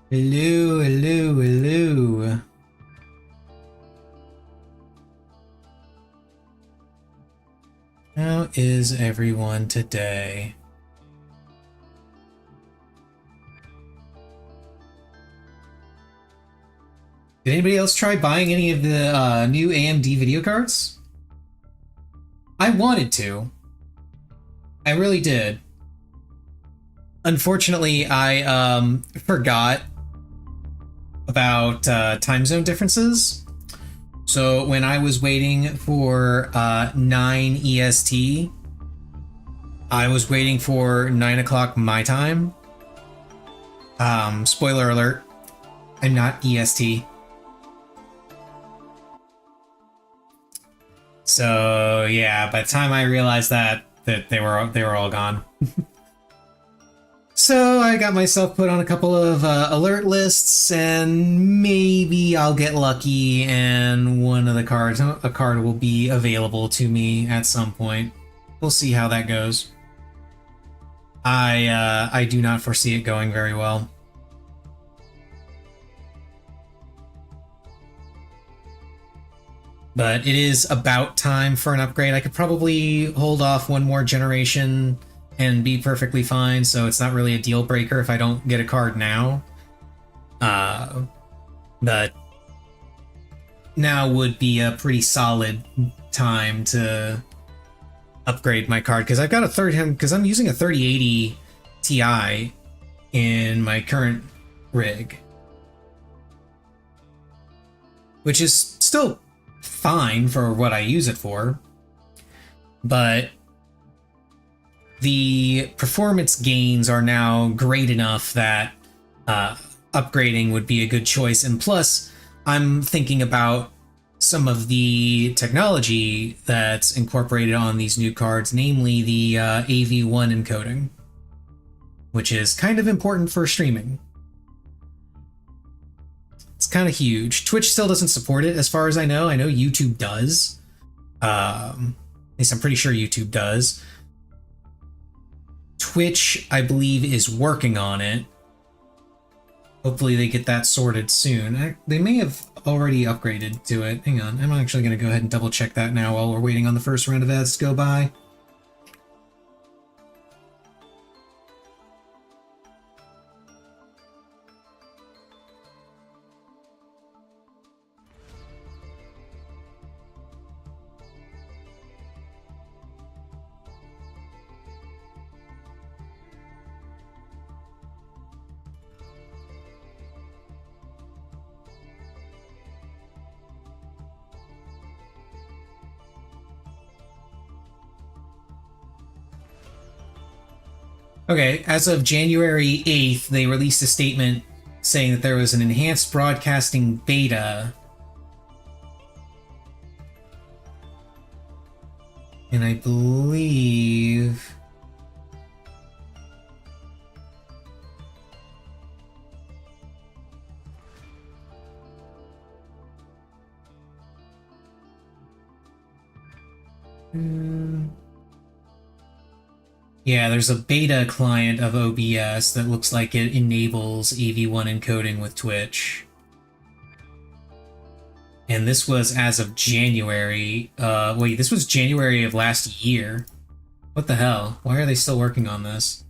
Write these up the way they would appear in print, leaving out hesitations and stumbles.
Hello, hello, hello. How is everyone today? Did anybody else try buying any of the new AMD video cards? I wanted to. I really did. Unfortunately, I forgot about time zone differences. So when I was waiting for 9 EST, I was waiting for 9 o'clock my time. Spoiler alert, I'm not EST. So yeah, by the time I realized that they were all gone. So I got myself put on a couple of alert lists, and maybe I'll get lucky, and one of the cards, a card will be available to me at some point. We'll see how that goes. I do not foresee it going very well. But it is about time for an upgrade. I could probably hold off one more generation and be perfectly fine, so it's not really a deal breaker if I don't get a card now. But now would be a pretty solid time to upgrade my card, because I've got because I'm using a 3080 Ti in my current rig, which is still fine for what I use it for, but the performance gains are now great enough that upgrading would be a good choice. And plus, I'm thinking about some of the technology that's incorporated on these new cards, namely the AV1 encoding, which is kind of important for streaming. It's kind of huge. Twitch still doesn't support it, as far as I know. I know YouTube does. At least I'm pretty sure YouTube does. Twitch, I believe, is working on it. Hopefully they get that sorted soon. They may have already upgraded to it. Hang on, I'm actually going to go ahead and double check that now while we're waiting on the first round of ads to go by. Okay, as of January 8th, they released a statement saying that there was an enhanced broadcasting beta. And I believe... Yeah, there's a beta client of OBS that looks like it enables AV1 encoding with Twitch. And this was as of January. Wait, this was January of last year. What the hell? Why are they still working on this?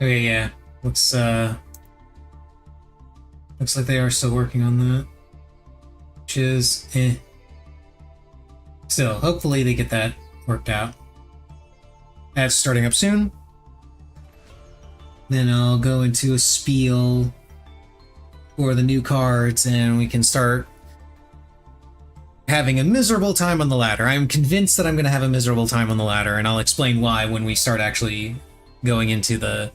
Okay, yeah. Looks like they are still working on that. Which is Still, hopefully they get that worked out. That's starting up soon. Then I'll go into a spiel for the new cards, and we can start having a miserable time on the ladder. I'm convinced that I'm going to have a miserable time on the ladder, and I'll explain why when we start actually going into the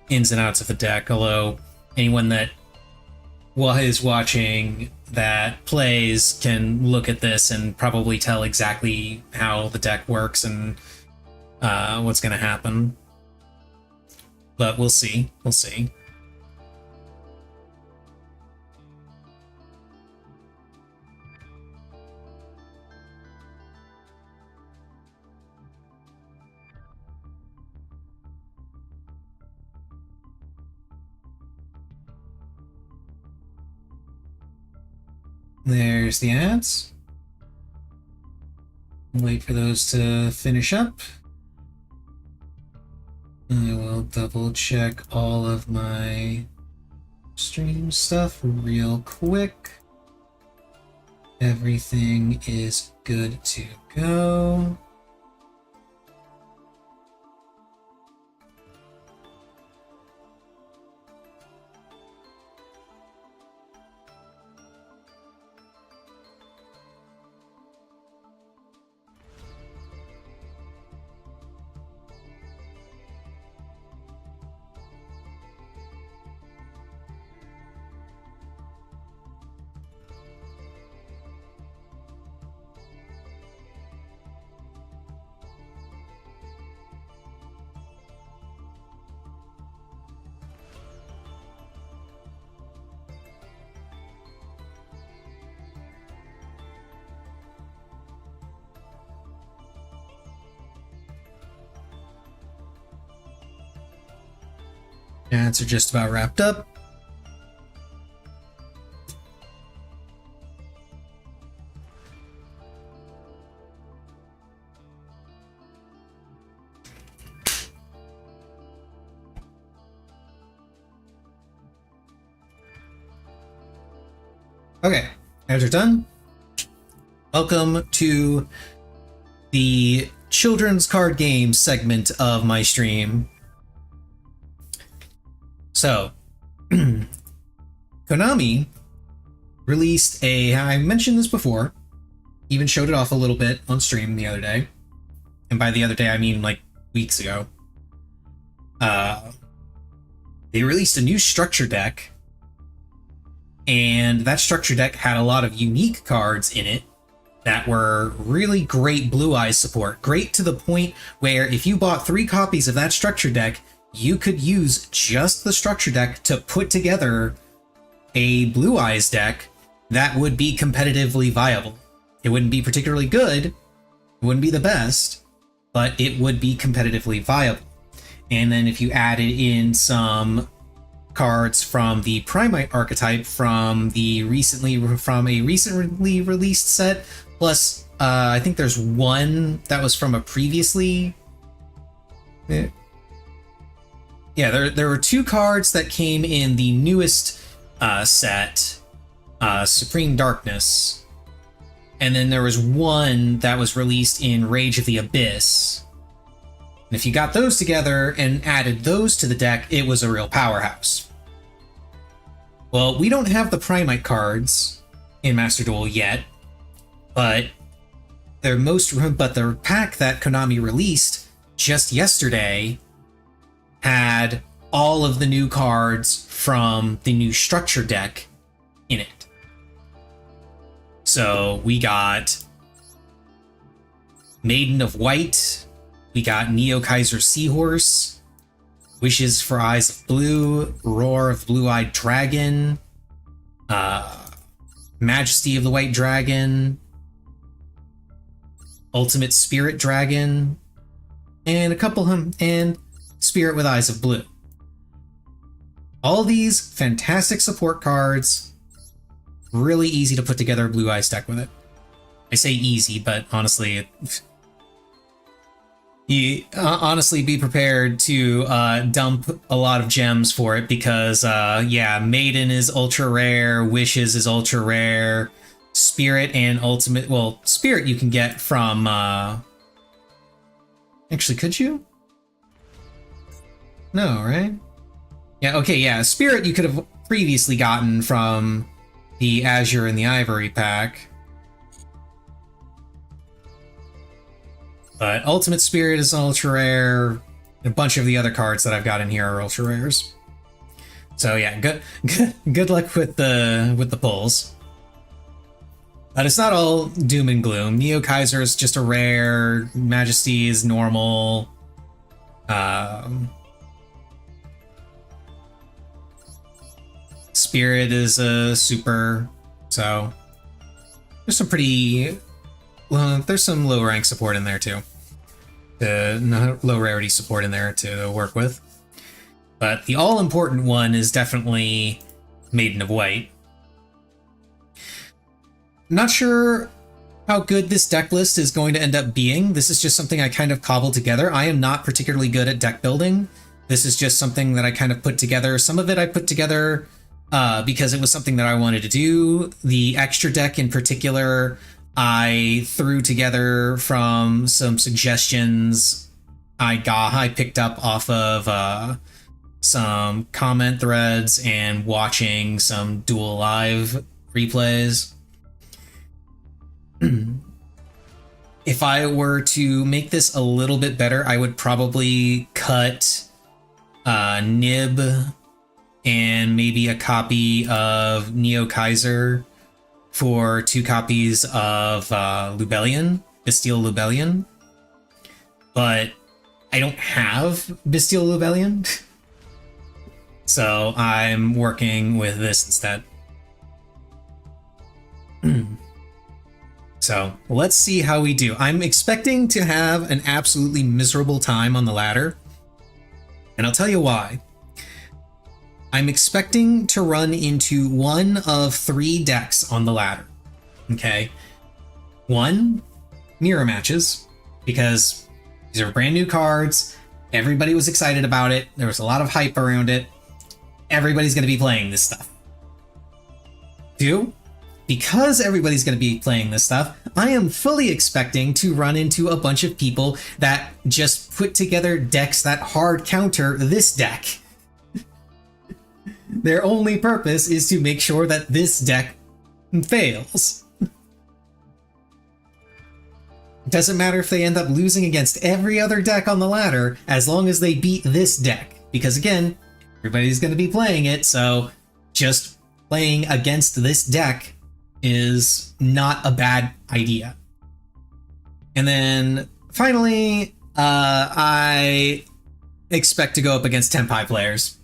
ins and outs of the deck. Although anyone that is watching that plays can look at this and probably tell exactly how the deck works and what's going to happen. But we'll see. We'll see. There's the ads. Wait for those to finish up. I will double check all of my stream stuff real quick. Everything is good to go. Ads are just about wrapped up. Okay, ads are done. Welcome to the children's card game segment of my stream. So, Konami released I mentioned this before, even showed it off a little bit on stream the other day. And by the other day, I mean like weeks ago. They released a new structure deck, and that structure deck had a lot of unique cards in it that were really great Blue Eyes support. Great to the point where if you bought 3 copies of that structure deck, you could use just the structure deck to put together a Blue Eyes deck that would be competitively viable. It wouldn't be particularly good, it wouldn't be the best, but it would be competitively viable. And then if you added in some cards from the Primite archetype from a recently released set, plus I think there's one that was from a previously... Yeah, there were 2 cards that came in the newest set, Supreme Darkness, and then there was one that was released in Rage of the Abyss. And if you got those together and added those to the deck, it was a real powerhouse. Well, we don't have the Primite cards in Master Duel yet, but the pack that Konami released just yesterday had all of the new cards from the new structure deck in it. So we got Maiden of White, we got Neo Kaiser Seahorse, Wishes for Eyes of Blue, Roar of Blue-Eyed Dragon, Majesty of the White Dragon, Ultimate Spirit Dragon, and a couple and Spirit with Eyes of Blue. All these fantastic support cards, really easy to put together a Blue Eyes deck with it. I say easy, but honestly, you honestly be prepared to dump a lot of gems for it because, yeah, Maiden is ultra rare, Wishes is ultra rare, Spirit and Ultimate... Well, Spirit you can get from... Actually, could you? No, right? Yeah, okay, yeah. Spirit you could have previously gotten from the Azure and the Ivory pack. But Ultimate Spirit is ultra rare. A bunch of the other cards that I've got in here are ultra rares. So yeah, good luck with the pulls. But it's not all doom and gloom. Neo Kaiser is just a rare. Majesty is normal. Spirit is a super. So there's some pretty. Well, there's some low rank support in there too. Low rarity support in there to work with. But the all important one is definitely Maiden of White. Not sure how good this deck list is going to end up being. This is just something I kind of cobbled together. I am not particularly good at deck building. This is just something that I kind of put together. Some of it I put together because it was something that I wanted to do. The extra deck in particular, I threw together from some suggestions I picked up off of some comment threads and watching some Duel Live replays. If I were to make this a little bit better, I would probably cut Nib and maybe a copy of Neo Kaiser for 2 copies of Lubellion, Bestial Lubellion. But I don't have Bestial Lubellion, so I'm working with this instead. So let's see how we do. I'm expecting to have an absolutely miserable time on the ladder, and I'll tell you why. I'm expecting to run into one of 3 decks on the ladder. Okay. 1, mirror matches, because these are brand new cards. Everybody was excited about it. There was a lot of hype around it. Everybody's going to be playing this stuff. 2, because everybody's going to be playing this stuff, I am fully expecting to run into a bunch of people that just put together decks that hard counter this deck. Their only purpose is to make sure that this deck fails. Doesn't matter if they end up losing against every other deck on the ladder, as long as they beat this deck. Because again, everybody's going to be playing it, so just playing against this deck is not a bad idea. And then finally, I expect to go up against Tenpai players.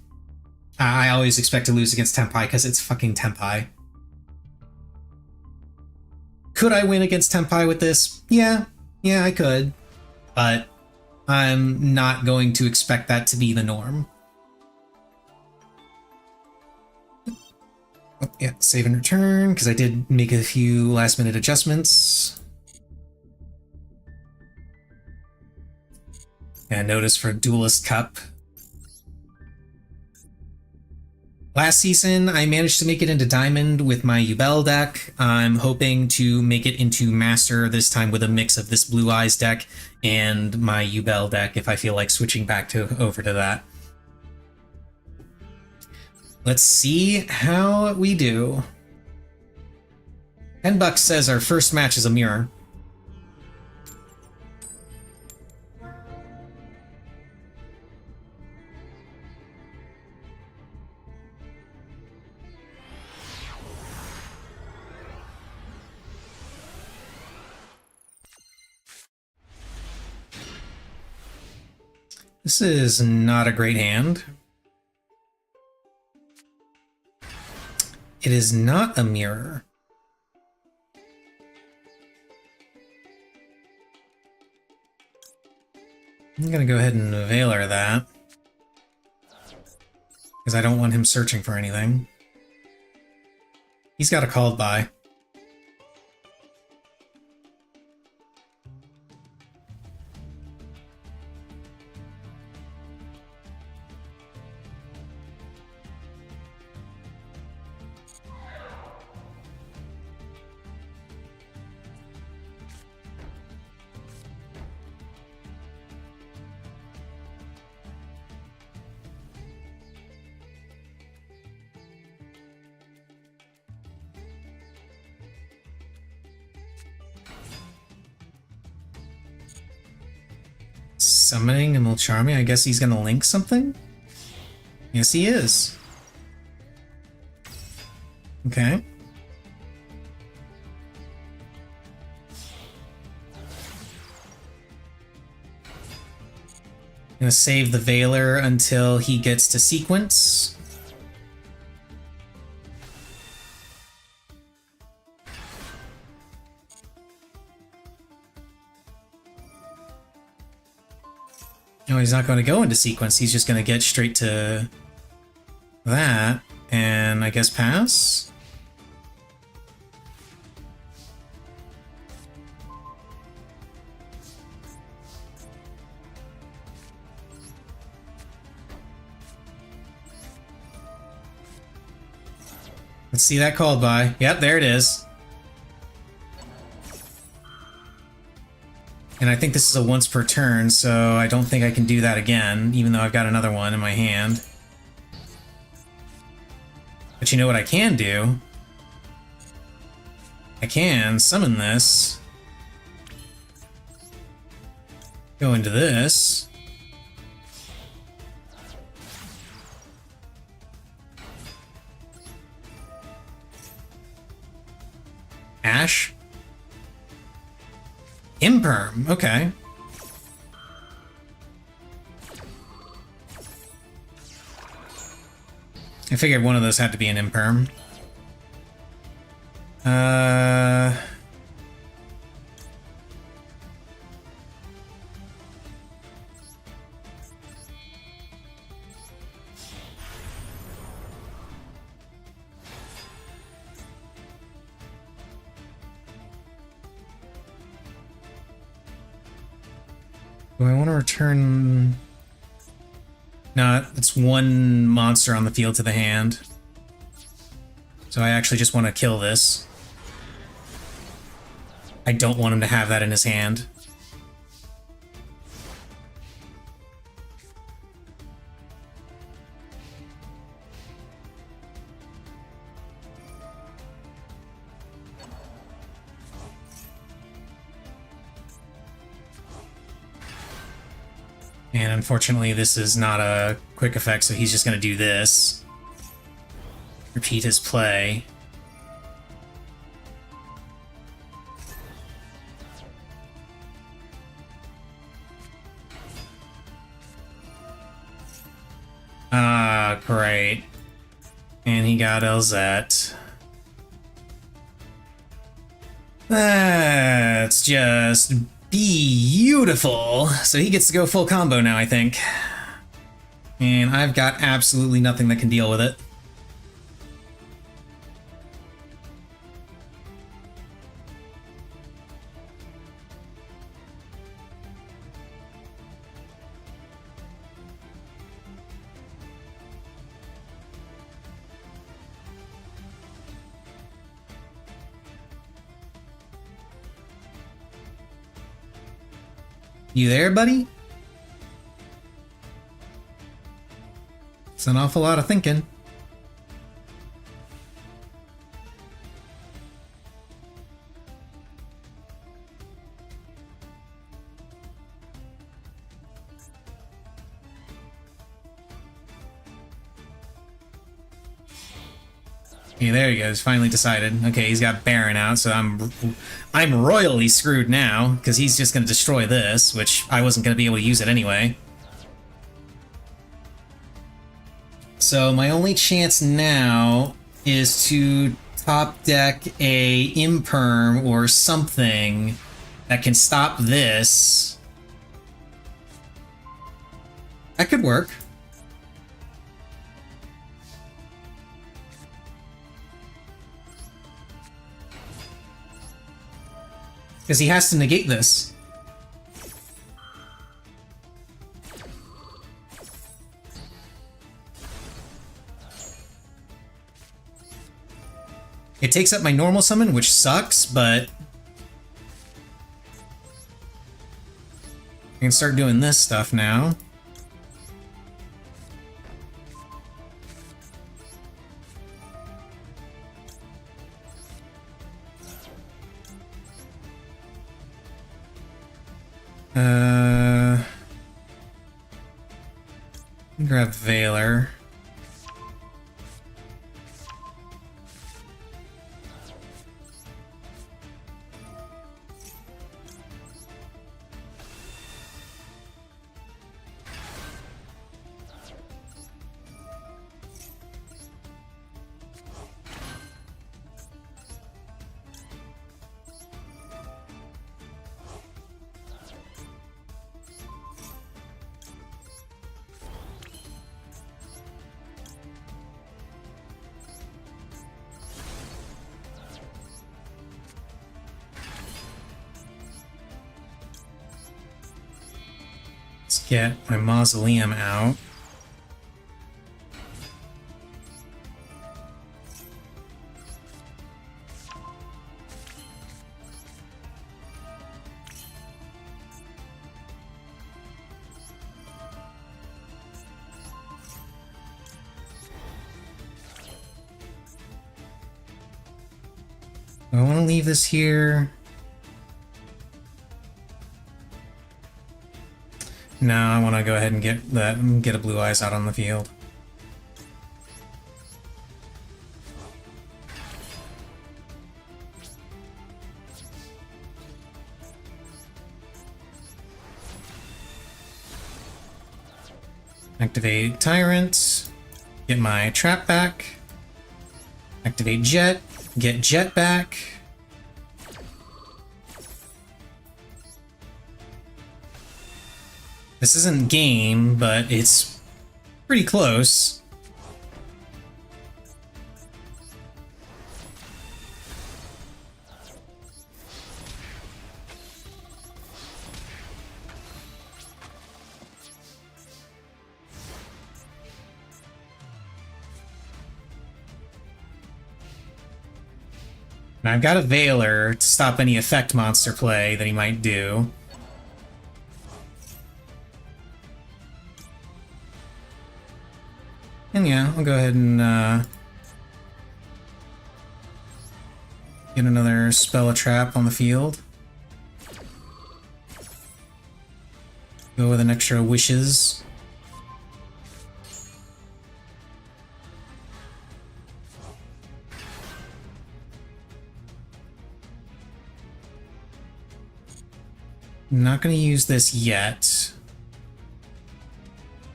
I always expect to lose against Tenpai because it's fucking Tenpai. Could I win against Tenpai with this? Yeah, I could. But I'm not going to expect that to be the norm. Oh, yeah, save and return, because I did make a few last minute adjustments. And notice for Duelist Cup. Last season, I managed to make it into Diamond with my Yubel deck. I'm hoping to make it into Master this time with a mix of this Blue Eyes deck and my Yubel deck if I feel like switching back over to that. Let's see how we do. $10 says our first match is a mirror. This is not a great hand. It is not a mirror. I'm gonna go ahead and Veiler that, because I don't want him searching for anything. He's got a called by. summoning and will charm me. I guess he's gonna link something? Yes, he is. Okay. Gonna save the Veiler until he gets to sequence. No, he's not going to go into sequence. He's just going to get straight to that, and I guess pass? Let's see that called by. Yep, there it is. And I think this is a once per turn, so I don't think I can do that again, even though I've got another one in my hand. But you know what I can do? I can summon this. Go into this. Ash? Imperm, okay. I figured one of those had to be an imperm. Do I want to return... No, it's one monster on the field to the hand. So I actually just want to kill this. I don't want him to have that in his hand. And unfortunately, this is not a quick effect, so he's just going to do this. Repeat his play. Ah, great. And he got Elzette. That's just beautiful. So he gets to go full combo now, I think. And I've got absolutely nothing that can deal with it. You there, buddy? It's an awful lot of thinking. Okay, there he goes. Finally decided. Okay, he's got Baron out, so I'm royally screwed now because he's just going to destroy this, which I wasn't going to be able to use it anyway. So my only chance now is to top deck a Imperm or something that can stop this. That could work. Because he has to negate this. It takes up my normal summon, which sucks, but I can start doing this stuff now. Grab Valor. Let's get my Mausoleum out. I want to leave this here. No, I want to go ahead and get a Blue Eyes out on the field. Activate Tyrant, get my trap back. Activate Jet, get Jet back. This isn't game, but it's pretty close. And I've got a Valor to stop any effect monster play that he might do. And yeah, I'll go ahead and get another spell a trap on the field. Go with an extra wishes. I'm not going to use this yet.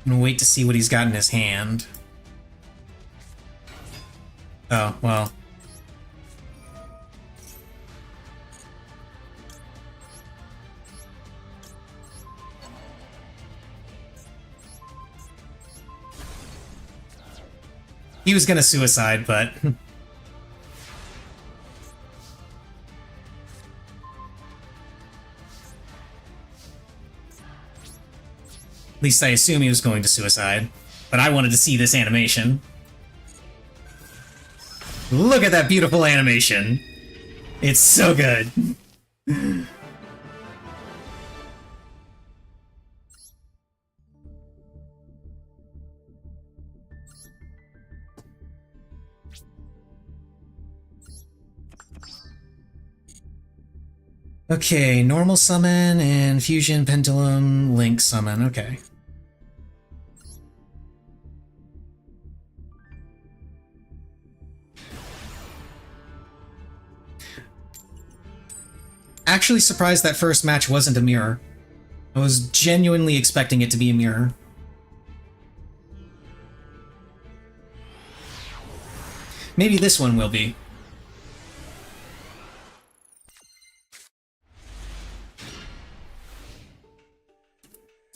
I'm going to wait to see what he's got in his hand. Oh, well. He was gonna suicide, but... At least I assume he was going to suicide. But I wanted to see this animation. Look at that beautiful animation. It's so good. Okay, normal summon and fusion, pendulum, link summon. Okay. Actually surprised that first match wasn't a mirror. I was genuinely expecting it to be a mirror. Maybe this one will be.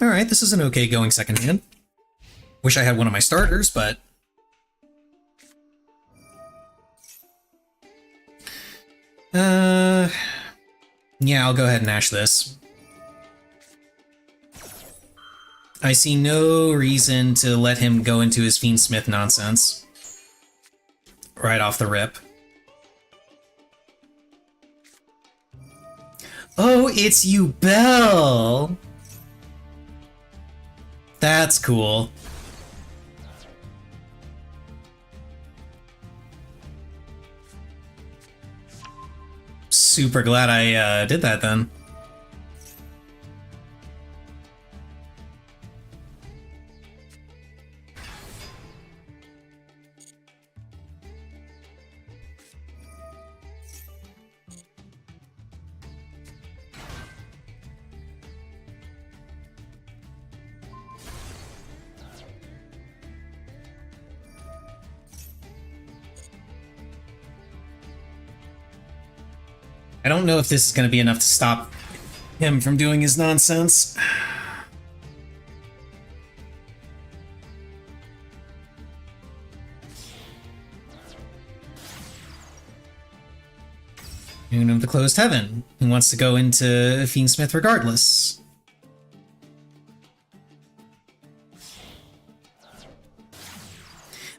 Alright, this is an okay going second hand. Wish I had one of my starters, but... Yeah, I'll go ahead and ash this. I see no reason to let him go into his Fiendsmith nonsense. Right off the rip. Oh, it's you, Belle! That's cool. Super glad I did that then. I don't know if this is going to be enough to stop him from doing his nonsense. Moon of the Closed Heaven, who wants to go into Fiendsmith regardless.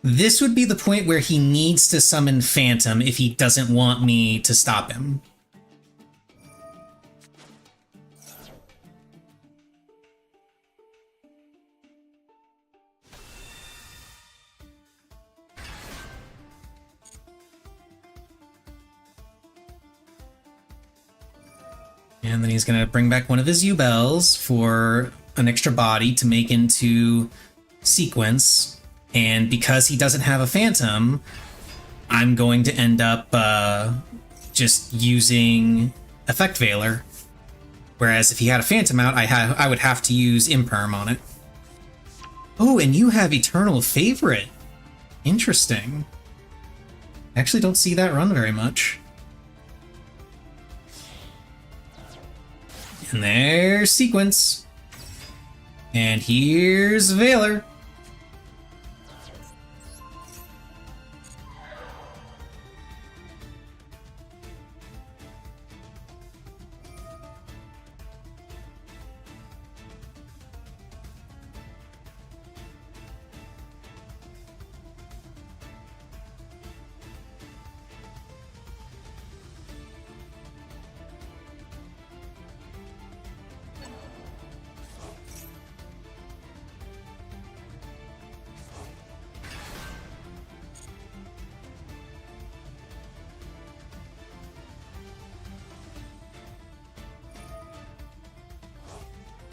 This would be the point where he needs to summon Phantom if he doesn't want me to stop him. And then he's going to bring back one of his U-Bells for an extra body to make into Sequence. And because he doesn't have a Phantom, I'm going to end up just using Effect Veiler. Whereas if he had a Phantom out, I would have to use Imperm on it. Oh, and you have Eternal Favorite. Interesting. I actually don't see that run very much. And there's Sequence. And here's Veiler.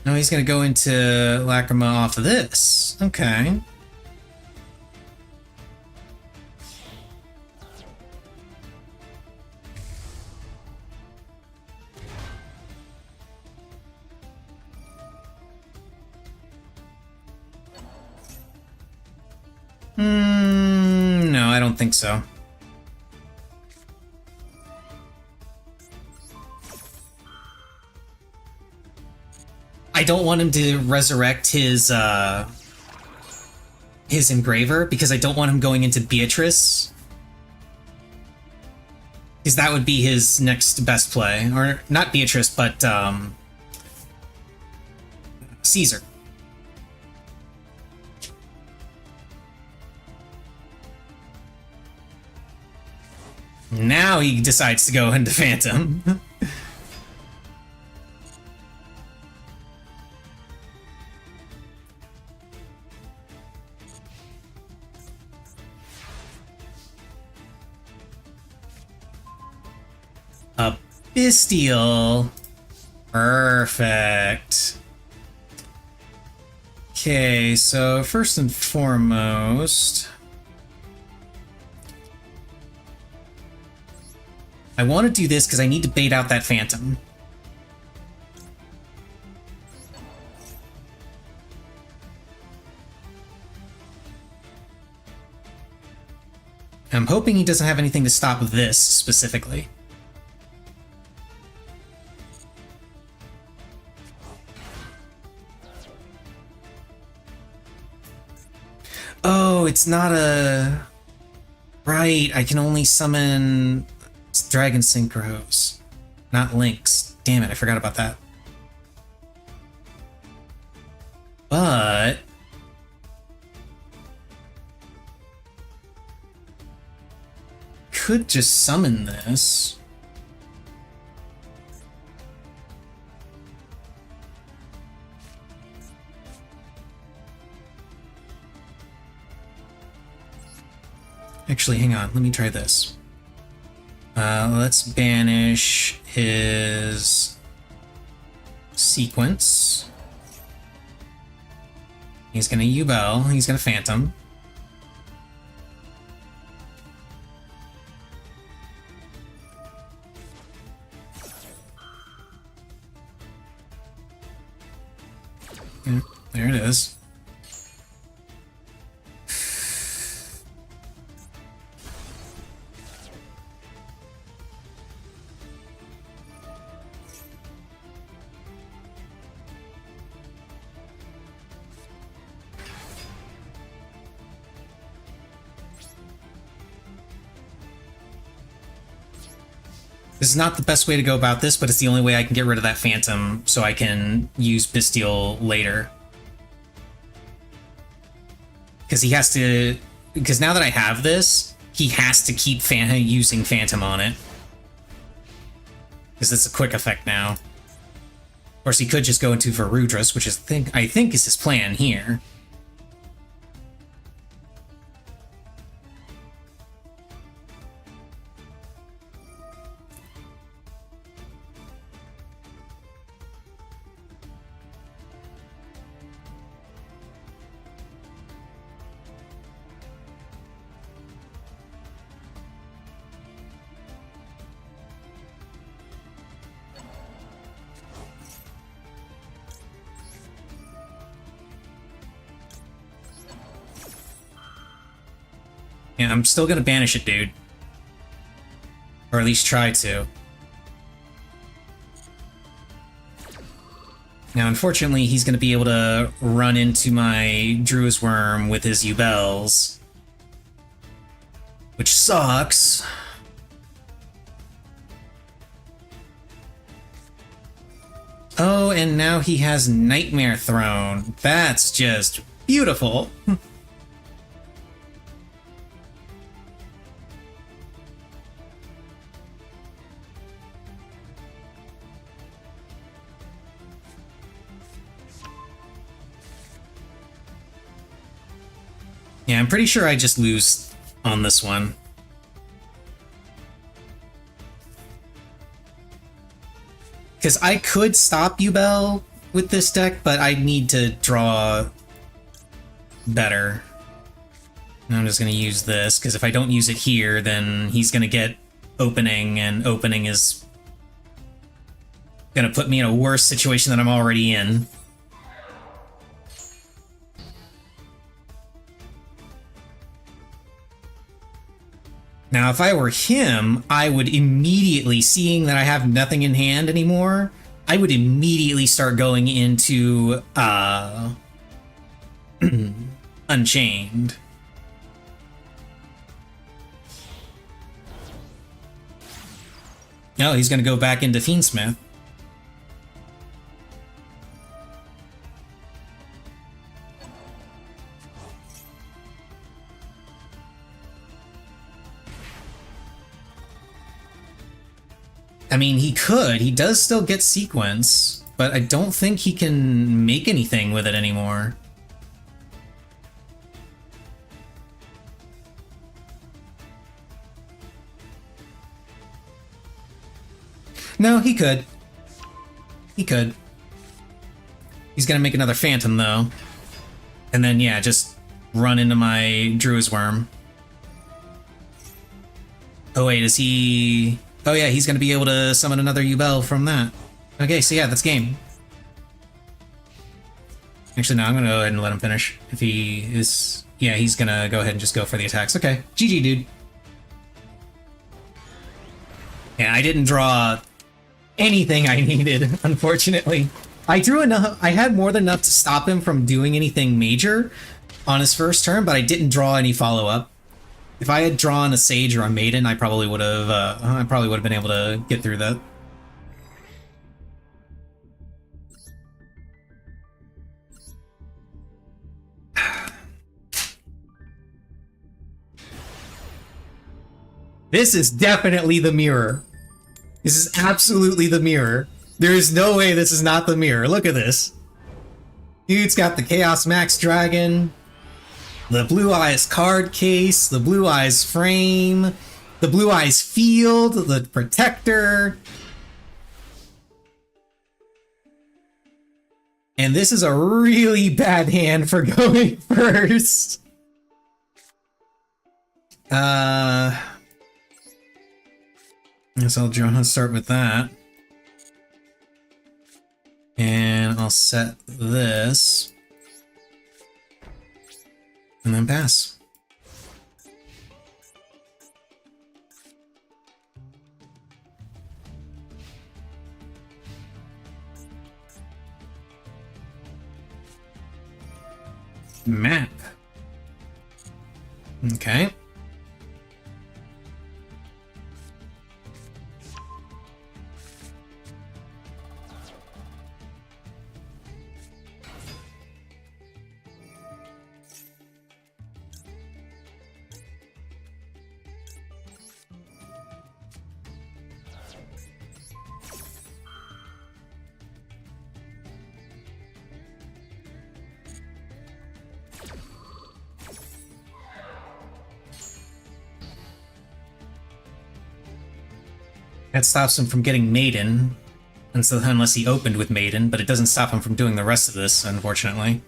No, he's gonna go into Lacrima off of this. Okay. No, I don't think so. I don't want him to resurrect his Engraver because I don't want him going into Beatrice. Because that would be his next best play. Or not Beatrice, but Caesar. Now he decides to go into Phantom. A Bestial. Perfect. Okay, so first and foremost, I want to do this because I need to bait out that Phantom. I'm hoping he doesn't have anything to stop this specifically. Oh, it's not a... Right, I can only summon Dragon Synchros, not Lynx. Damn it, I forgot about that. But... could just summon this. Actually, hang on, let me try this. Let's banish his Sequence. He's gonna U-Bell, he's gonna Phantom. Yeah, there it is. This is not the best way to go about this, but it's the only way I can get rid of that Phantom so I can use Bestial later. Because he has to... Because now that I have this, he has to keep using Phantom on it. Because it's a quick effect now. Of course, he could just go into Varudras, which is I think is his plan here. Yeah, I'm still gonna banish it, dude. Or at least try to. Now, unfortunately, he's gonna be able to run into my Druid's Worm with his Yubels. Which sucks. Oh, and now he has Nightmare Throne. That's just beautiful. Yeah, I'm pretty sure I just lose on this one. Because I could stop Yubel with this deck, but I need to draw better. And I'm just going to use this, because if I don't use it here, then he's going to get opening, and opening is going to put me in a worse situation than I'm already in. Now, if I were him, I would immediately, seeing that I have nothing in hand anymore, I would immediately start going into, Unchained. No, he's gonna go back into Fiendsmith. I mean, he could. He does still get sequence, but I don't think he can make anything with it anymore. No, he could. He could. He's gonna make another Phantom, though. And then, yeah, just run into my Druid's Worm. Oh, wait, is he... Oh yeah, he's gonna be able to summon another Yubel from that. Okay, so yeah, that's game. Actually, no, I'm gonna go ahead and let him finish. If he is... Yeah, he's gonna go ahead and just go for the attacks. Okay, GG, dude. Yeah, I didn't draw anything I needed, unfortunately. I drew enough... I had more than enough to stop him from doing anything major on his first turn, but I didn't draw any follow-up. If I had drawn a Sage or a Maiden, I probably would have been able to get through that. This is definitely the mirror. This is absolutely the mirror. There is no way this is not the mirror. Look at this. Dude's got the Chaos Max Dragon, the Blue Eyes card case, the Blue Eyes frame, the Blue Eyes field, the protector. And this is a really bad hand for going first. Guess I'll start with that. And I'll set this. And then pass. Map. Okay. That stops him from getting Maiden, and so unless he opened with Maiden, but it doesn't stop him from doing the rest of this, unfortunately.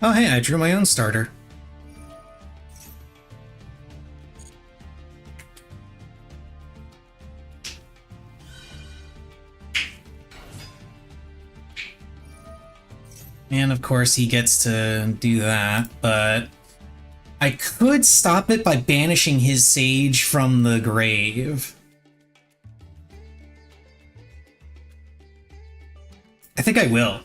Oh hey, I drew my own starter. And of course he gets to do that, but I could stop it by banishing his Sage from the grave. I think I will.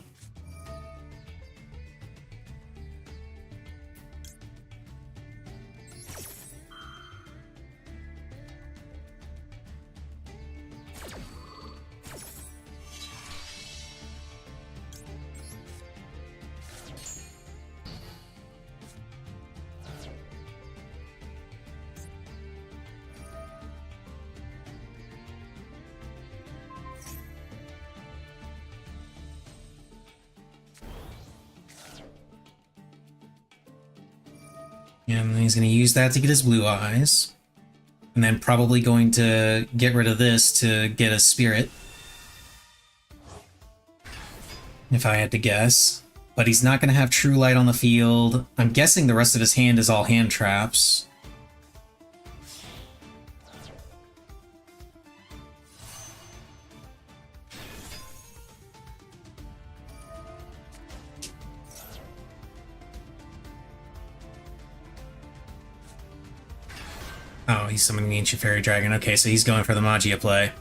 And he's going to use that to get his blue eyes. And then probably going to get rid of this to get a spirit. If I had to guess. But he's not going to have True Light on the field. I'm guessing the rest of his hand is all hand traps. Oh, he's summoning the Ancient Fairy Dragon. Okay, so he's going for the Magia play.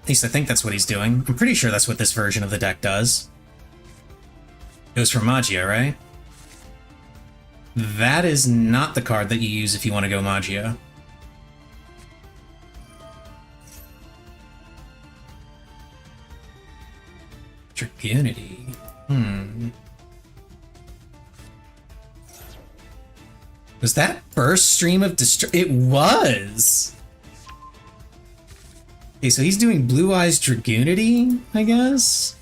At least I think that's what he's doing. I'm pretty sure that's what this version of the deck does. Goes for Magia, right? That is not the card that you use if you want to go Magia. Dragunity. Was that Burst Stream of It was! Okay, so he's doing Blue Eyes Dragunity, I guess?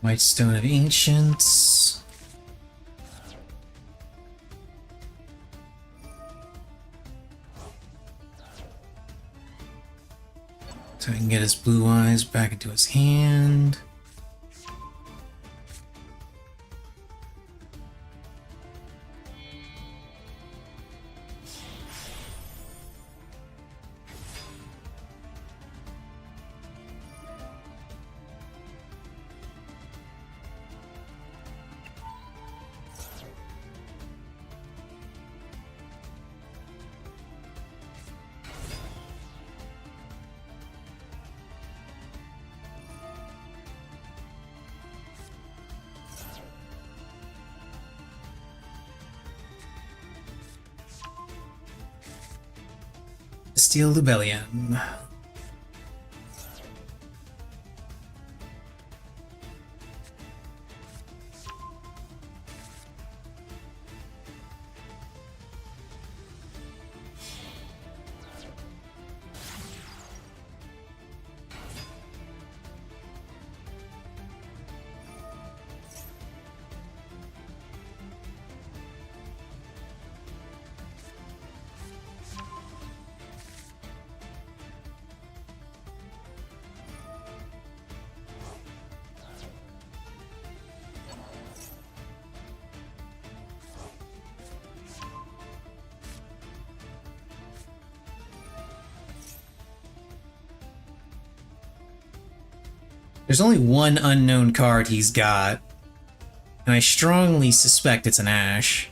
White Stone of Ancients. So I can get his blue eyes back into his hand. Steel Lubellion. There's only one unknown card he's got, and I strongly suspect it's an Ash.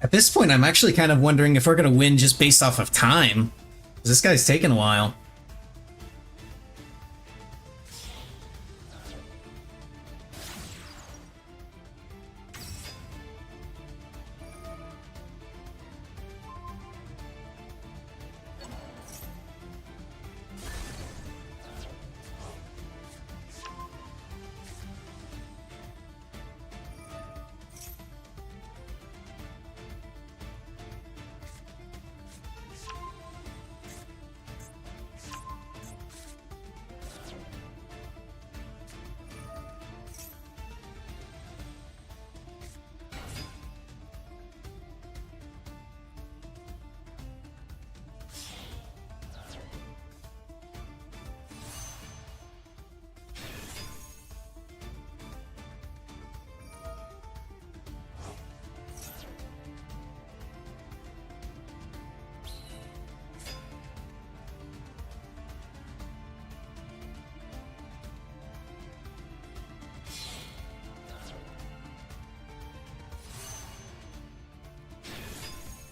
At this point, I'm actually kind of wondering if we're going to win just based off of time. This guy's taking a while.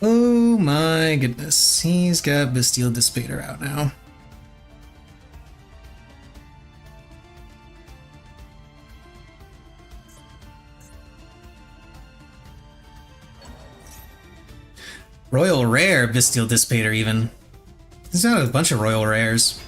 Oh my goodness, he's got Bastille Despater out now. Royal Rare Bastille Despater even. He's got a bunch of Royal Rares.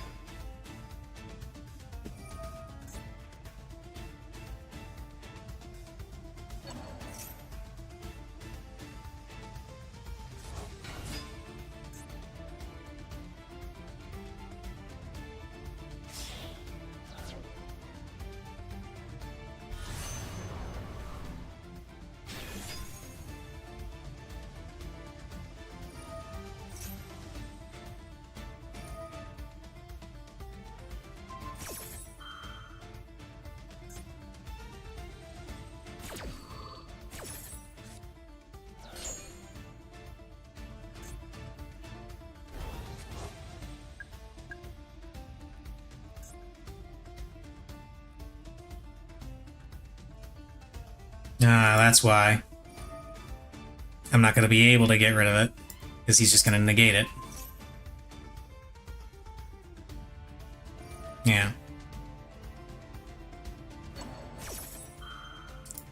Ah, that's why. I'm not going to be able to get rid of it, because he's just going to negate it. Yeah.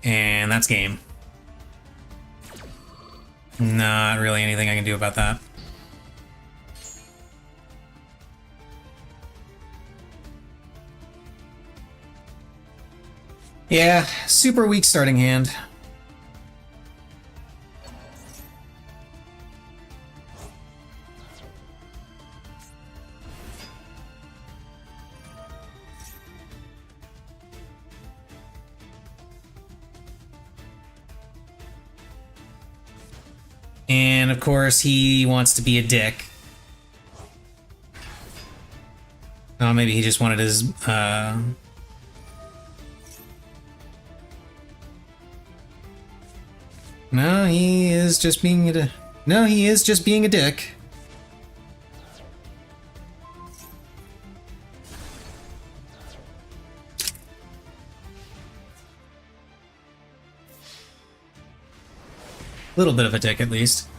And that's game. Not really anything I can do about that. Yeah, super weak starting hand. And of course, he wants to be a dick. Oh, maybe he just wanted his, No, he is just being a... No, he is just being a dick. Little bit of a dick, at least.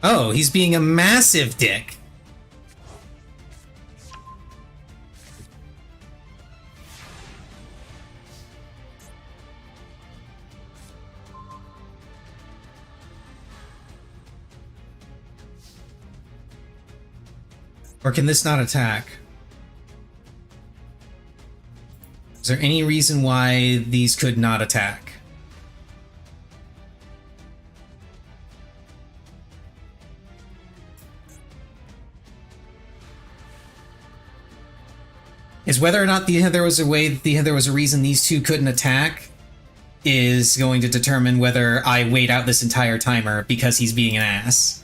Oh, he's being a massive dick. Or can this not attack? Is there any reason why these could not attack? Is whether or not there was a reason these two couldn't attack is going to determine whether I wait out this entire timer because he's being an ass.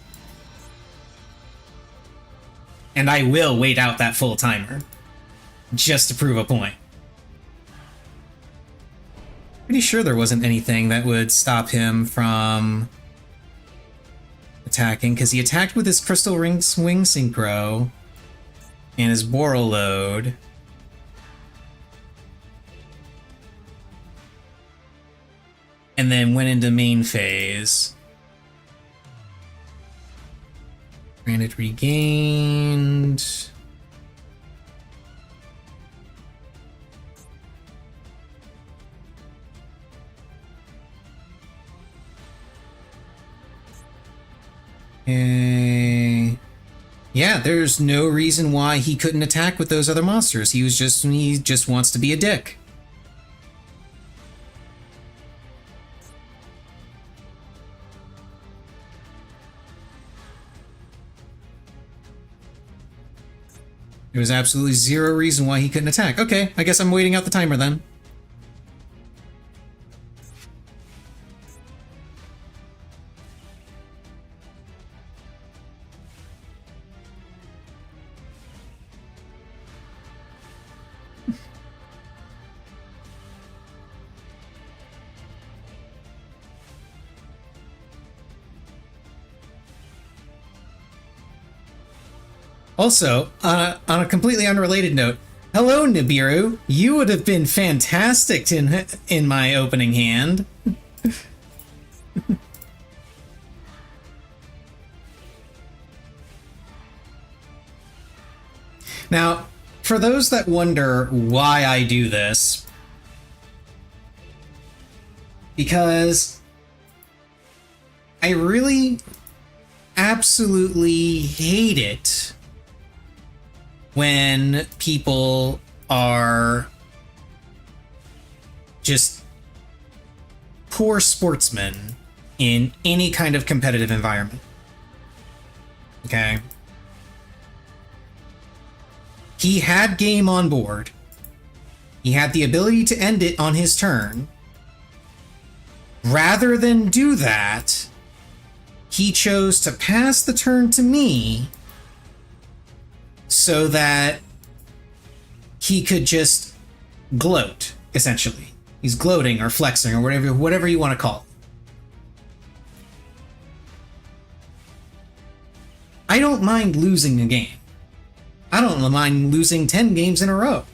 And I will wait out that full timer. Just to prove a point. Pretty sure there wasn't anything that would stop him from attacking, because he attacked with his Crystal Ring Swing Synchro and his Boral Load. And then went into main phase. Granted regained. Yeah, there's no reason why he couldn't attack with those other monsters. He just wants to be a dick. There was absolutely zero reason why he couldn't attack. Okay, I guess I'm waiting out the timer then. Also, on a completely unrelated note, hello Nibiru. You would have been fantastic in my opening hand. Now, for those that wonder why I do this, because I really absolutely hate it when people are just poor sportsmen in any kind of competitive environment. Okay? He had game on board. He had the ability to end it on his turn. Rather than do that, he chose to pass the turn to me so that he could just gloat, essentially. He's gloating or flexing or whatever you want to call it. I don't mind losing a game. I don't mind losing 10 games in a row.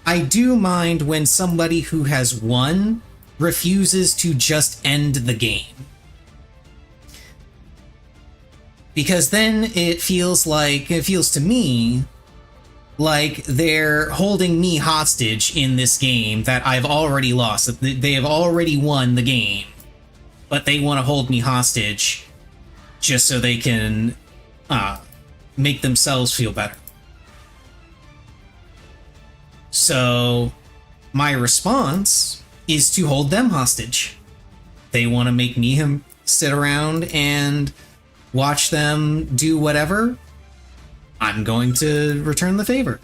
I do mind when somebody who has won refuses to just end the game. Because then it feels to me like they're holding me hostage in this game that I've already lost. They have already won the game, but they want to hold me hostage just so they can make themselves feel better. So my response is to hold them hostage. They want to make me sit around and watch them do whatever. I'm going to return the favor.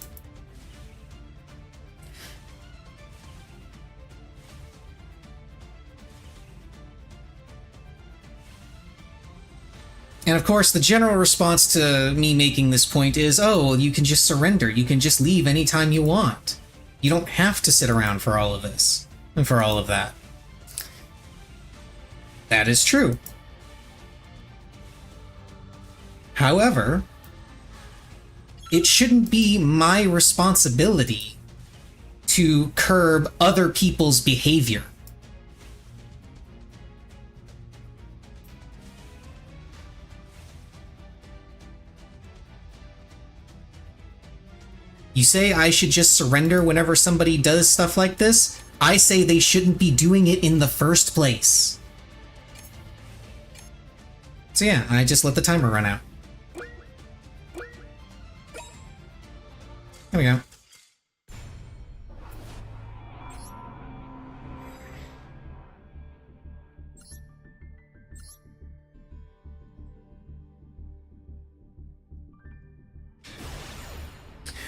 And of course, the general response to me making this point is, oh, well, you can just surrender. You can just leave anytime you want. You don't have to sit around for all of this and for all of that. That is true. However, it shouldn't be my responsibility to curb other people's behavior. You say I should just surrender whenever somebody does stuff like this? I say they shouldn't be doing it in the first place. So yeah, I just let the timer run out. There we go.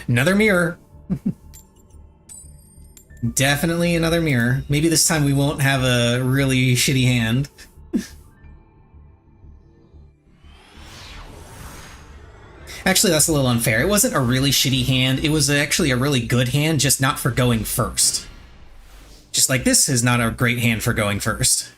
Another mirror. Definitely another mirror. Maybe this time we won't have a really shitty hand. Actually, that's a little unfair. It wasn't a really shitty hand. It was actually a really good hand, just not for going first. Just like this is not a great hand for going first.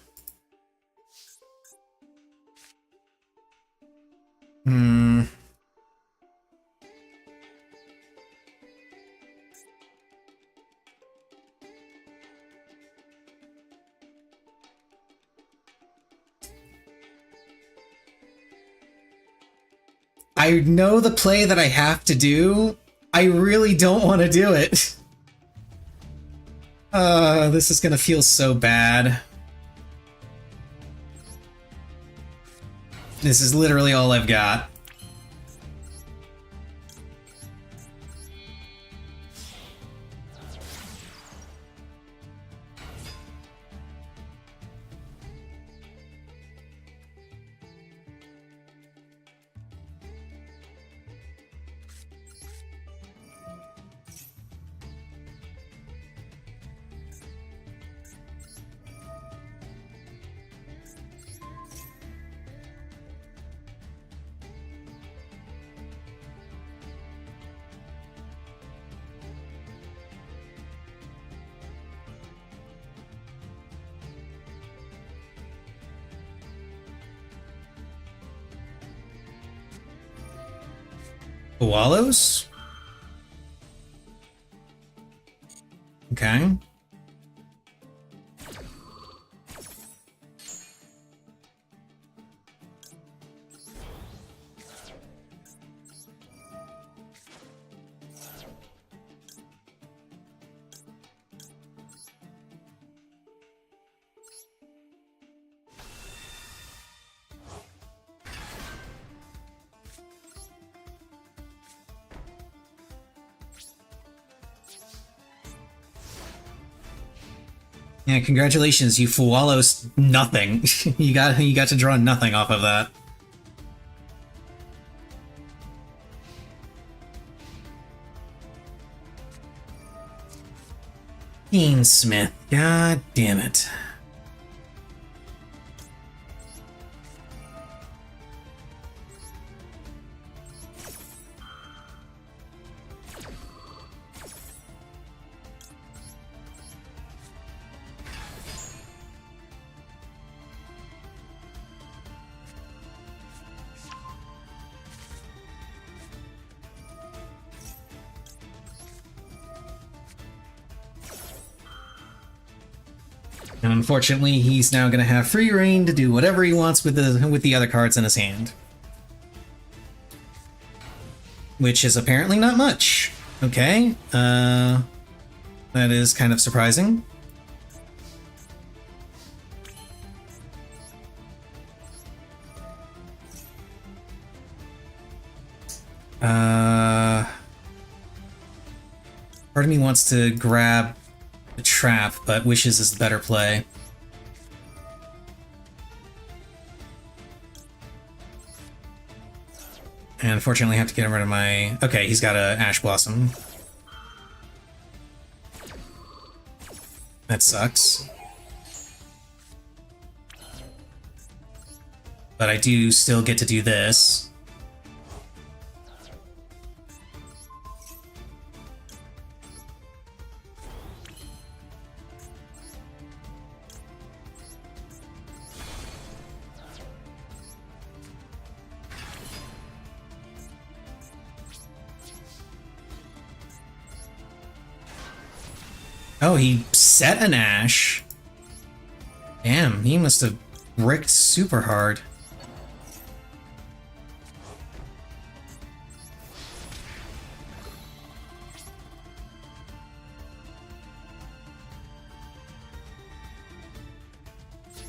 I know the play that I have to do. I really don't want to do it. This is gonna feel so bad. This is literally all I've got. Wallows? Okay. Yeah, congratulations, you Fuwalos nothing. you got to draw nothing off of that. Dean Smith, god damn it. And unfortunately, he's now going to have free reign to do whatever he wants with the other cards in his hand. Which is apparently not much. Okay, that is kind of surprising. Part of me wants to grab the trap, but Wishes is the better play. And unfortunately I have to get rid of my... Okay, he's got a Ash Blossom. That sucks. But I do still get to do this. Oh, he set an Ash. Damn, he must have bricked super hard.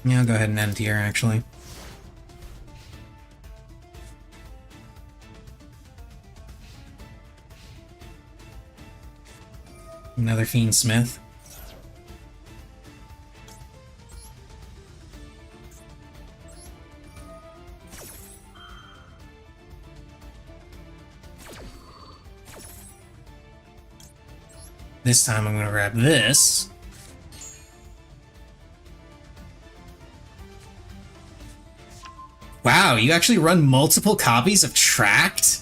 Yeah, I'll go ahead and end here, actually. Another Fiend Smith. This time I'm going to grab this. Wow, you actually run multiple copies of Tract?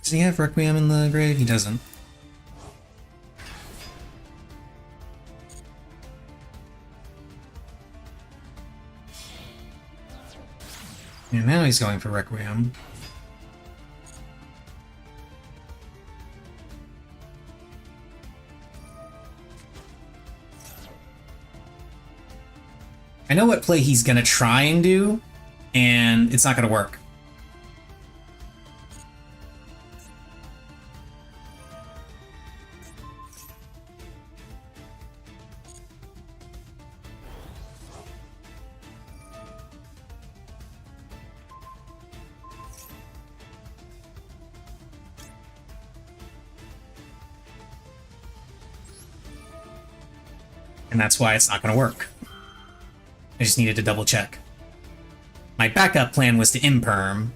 Does he have Requiem in the grave? He doesn't. And now he's going for Requiem. I know what play he's gonna try and do, and it's not gonna work. And that's why it's not going to work. I just needed to double check. My backup plan was to imperm,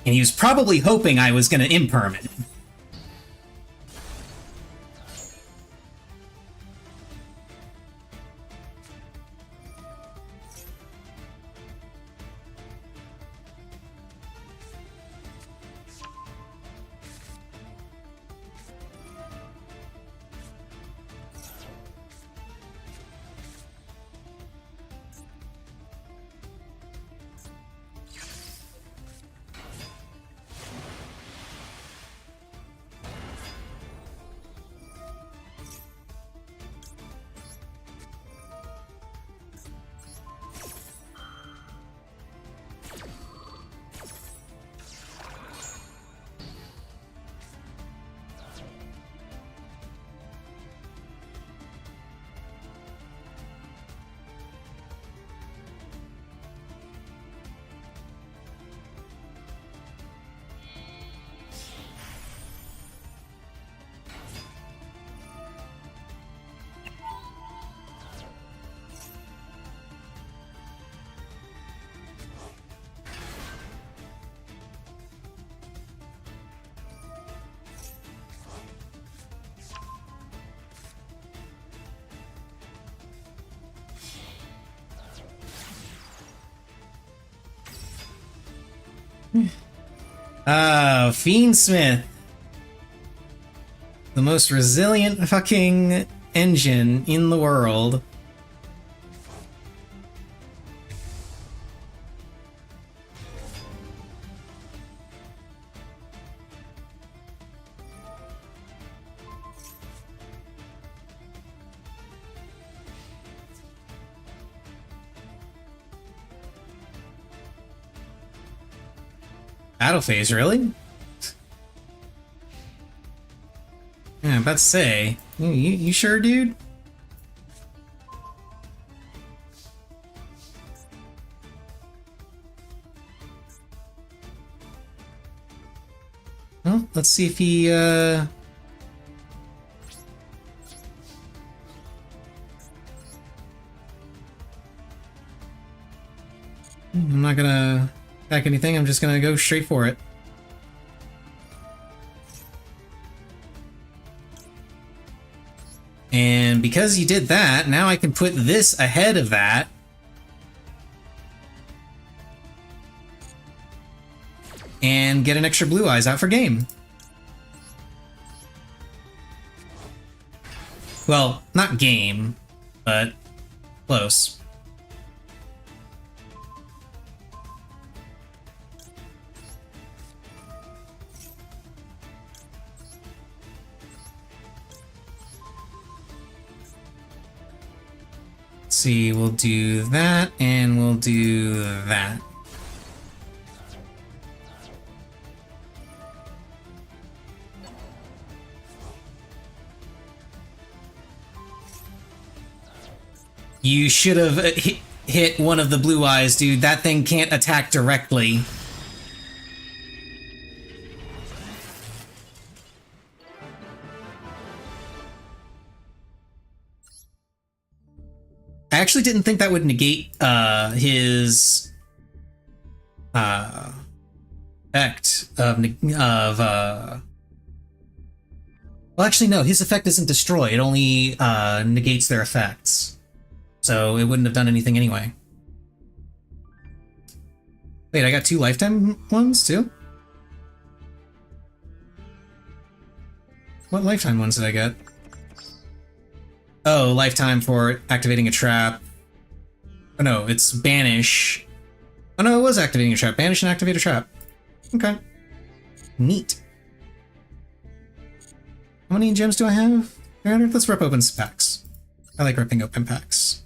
and he was probably hoping I was going to imperm it. Fiendsmith. The most resilient fucking engine in the world. Battle phase, really? Yeah, I'm about to say. You sure, dude? Well, let's see if he, I'm not gonna attack anything, I'm just gonna go straight for it. And because you did that, now I can put this ahead of that. And get an extra blue eyes out for game. Well, not game, but close. Let's see, we'll do that, and we'll do that. You should have hit one of the blue eyes, dude. That thing can't attack directly. I actually didn't think that would negate his effect of well, actually no, his effect isn't destroy. It only negates their effects. So it wouldn't have done anything anyway. Wait, I got 2 lifetime ones too? What lifetime ones did I get? Oh, lifetime for activating a trap. Oh no, it's banish. Oh no, it was activating a trap. Banish and activate a trap. Okay. Neat. How many gems do I have? 300? Let's rip open some packs. I like ripping open packs.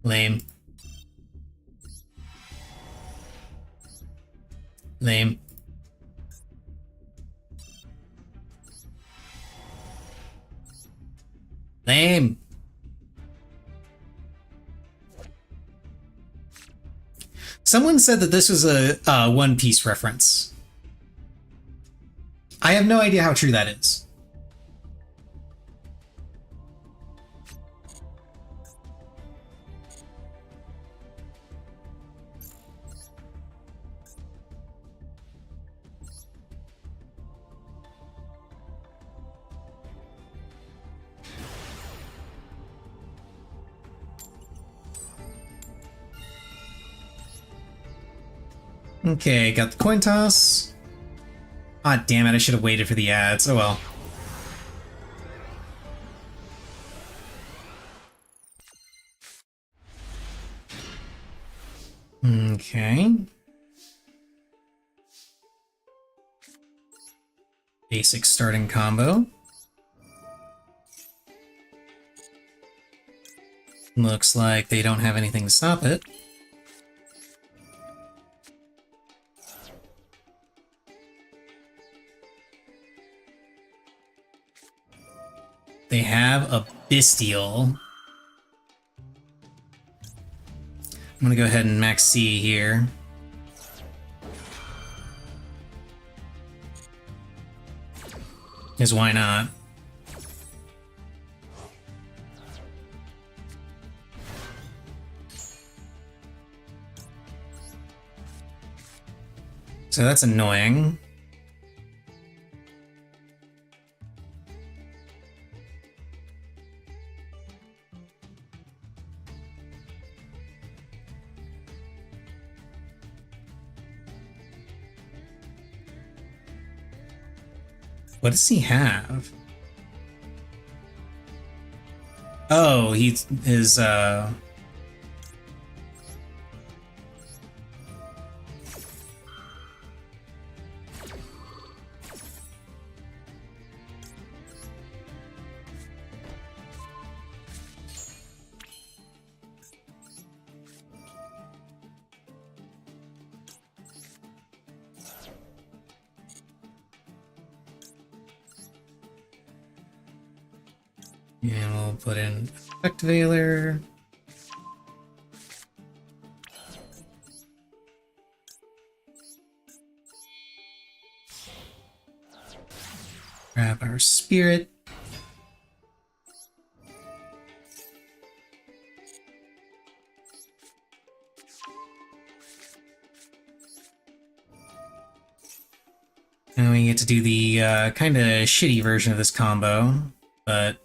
Lame. Lame. Lame. Someone said that this was a One Piece reference. I have no idea how true that is. Okay, got the coin toss. Ah, damn it, I should have waited for the ads. Oh well. Okay. Basic starting combo. Looks like they don't have anything to stop it. They have a Bestial. I'm gonna go ahead and max C here. Because why not? So that's annoying. What does he have? Oh, he is and we'll put in Effect Veiler. Grab our Spirit. And we get to do the kind of shitty version of this combo, but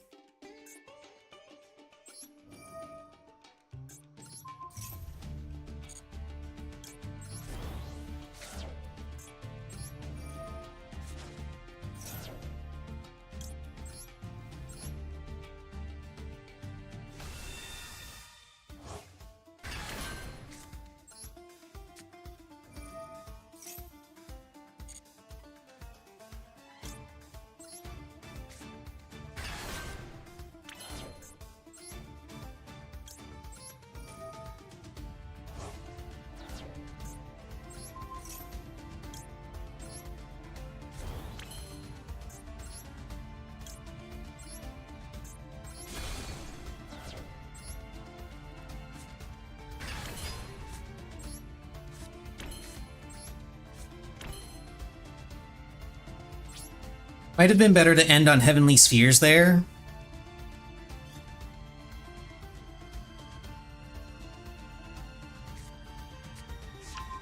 might have been better to end on Heavenly Spheres there.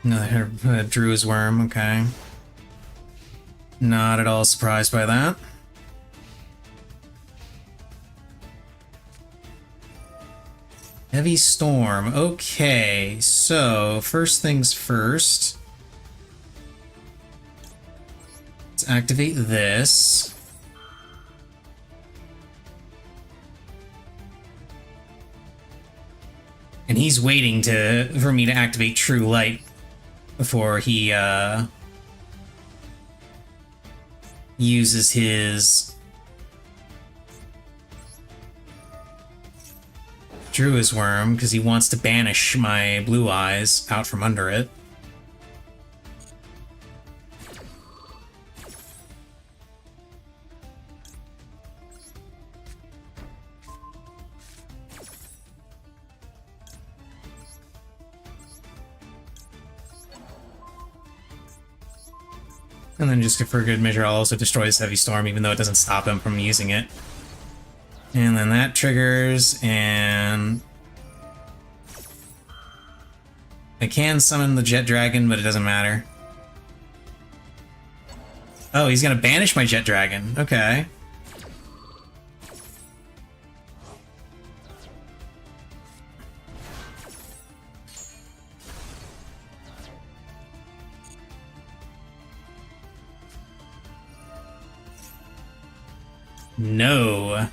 Another Druid's Worm, okay. Not at all surprised by that. Heavy Storm, okay. So, first things first. Let's activate this. And he's waiting for me to activate True Light before he uses his Druid's Worm, because he wants to banish my blue eyes out from under it. And then just for good measure, I'll also destroy this Heavy Storm, even though it doesn't stop him from using it. And then that triggers, and I can summon the Jet Dragon, but it doesn't matter. Oh, he's gonna banish my Jet Dragon. Okay. No.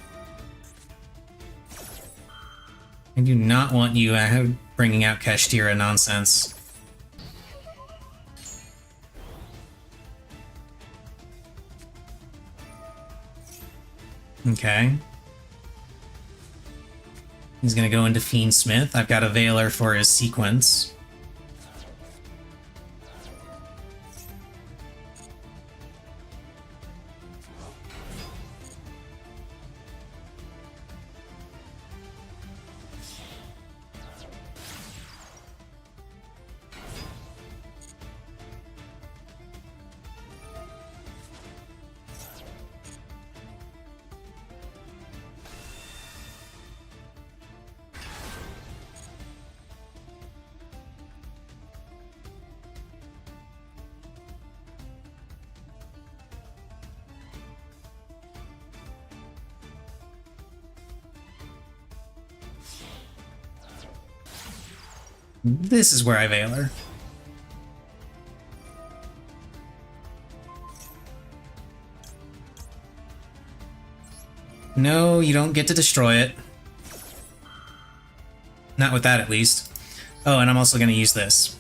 I do not want you bringing out Kashtira nonsense. Okay. He's gonna go into Fiendsmith. I've got a Veiler for his sequence. This is where I Veiler. No, you don't get to destroy it. Not with that, at least. Oh, and I'm also going to use this.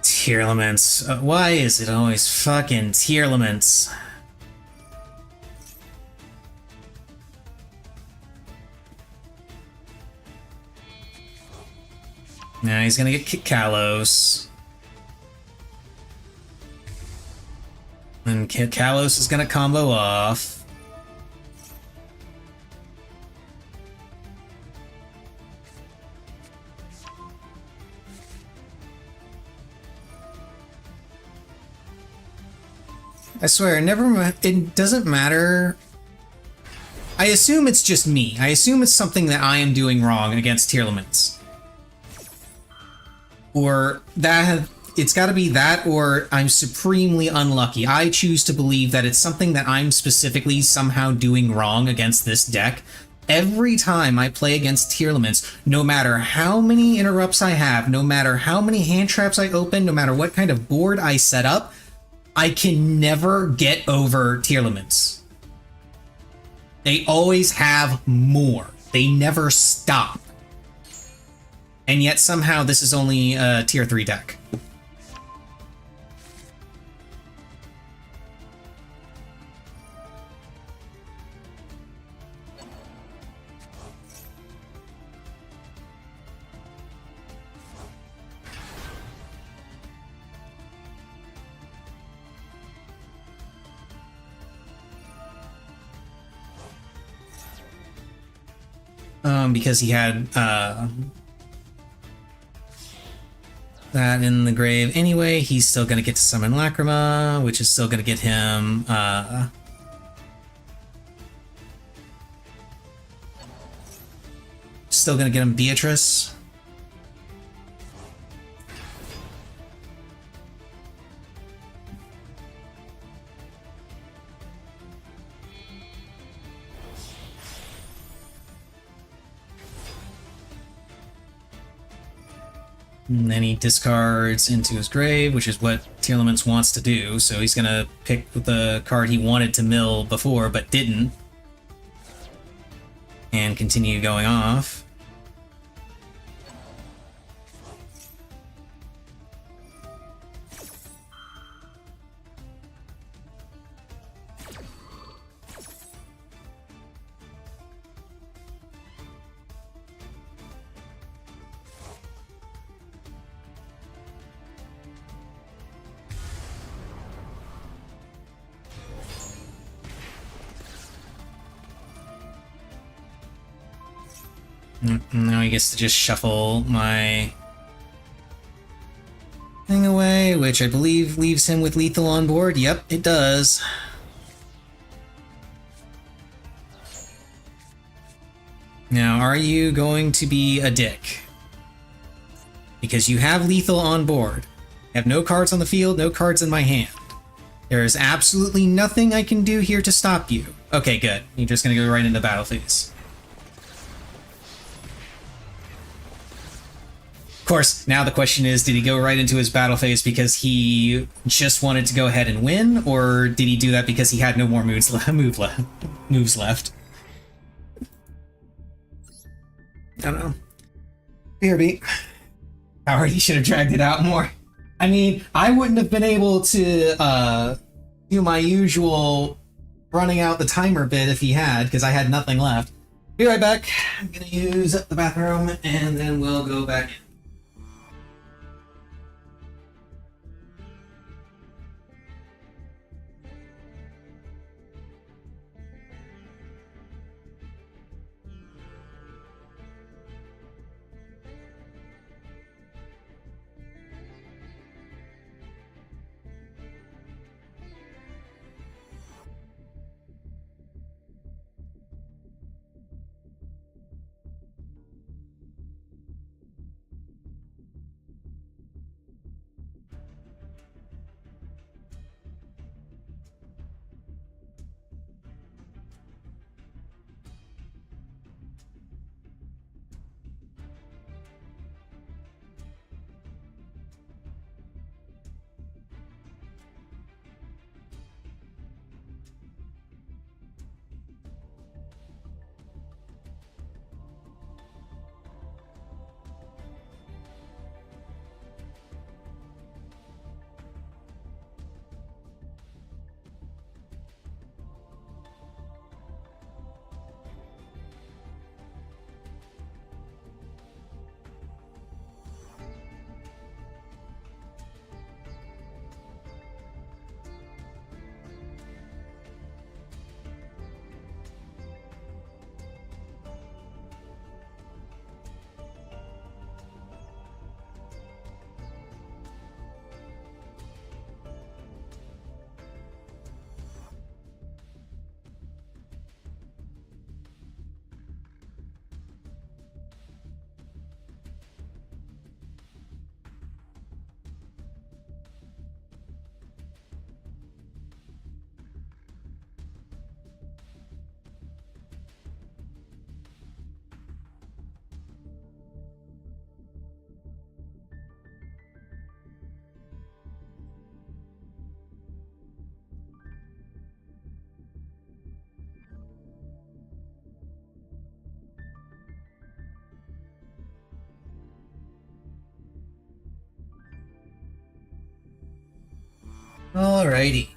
Tier elements. Why is it always fucking tier elements? Now he's gonna get Kalos. And Kalos is gonna combo off. I swear, it doesn't matter. I assume it's just me. I assume it's something that I am doing wrong against tier limits. Or that it's got to be that, or I'm supremely unlucky. I choose to believe that it's something that I'm specifically somehow doing wrong against this deck. Every time I play against tier limits, no matter how many interrupts I have, no matter how many hand traps I open, no matter what kind of board I set up, I can never get over tier limits. They always have more. They never stop. And yet somehow this is only a tier 3 deck. Because he had that in the grave anyway, he's still gonna get to summon Lacrima, which is still gonna get him still gonna get him Beatrice. And then he discards into his grave, which is what Tier Elements wants to do. So he's gonna pick the card he wanted to mill before, but didn't. And continue going off. Now he gets to just shuffle my thing away, which I believe leaves him with lethal on board. Yep, it does. Now, are you going to be a dick? Because you have lethal on board. I have no cards on the field, no cards in my hand. There is absolutely nothing I can do here to stop you. Okay, good. You're just gonna go right into battle phase. Of course, now the question is, did he go right into his battle phase because he just wanted to go ahead and win, or did he do that because he had no more moves left? I don't know. BRB. Howard, he should have dragged it out more. I mean, I wouldn't have been able to do my usual running out the timer bit if he had, because I had nothing left. Be right back. I'm gonna use the bathroom, and then we'll go back in. Alrighty.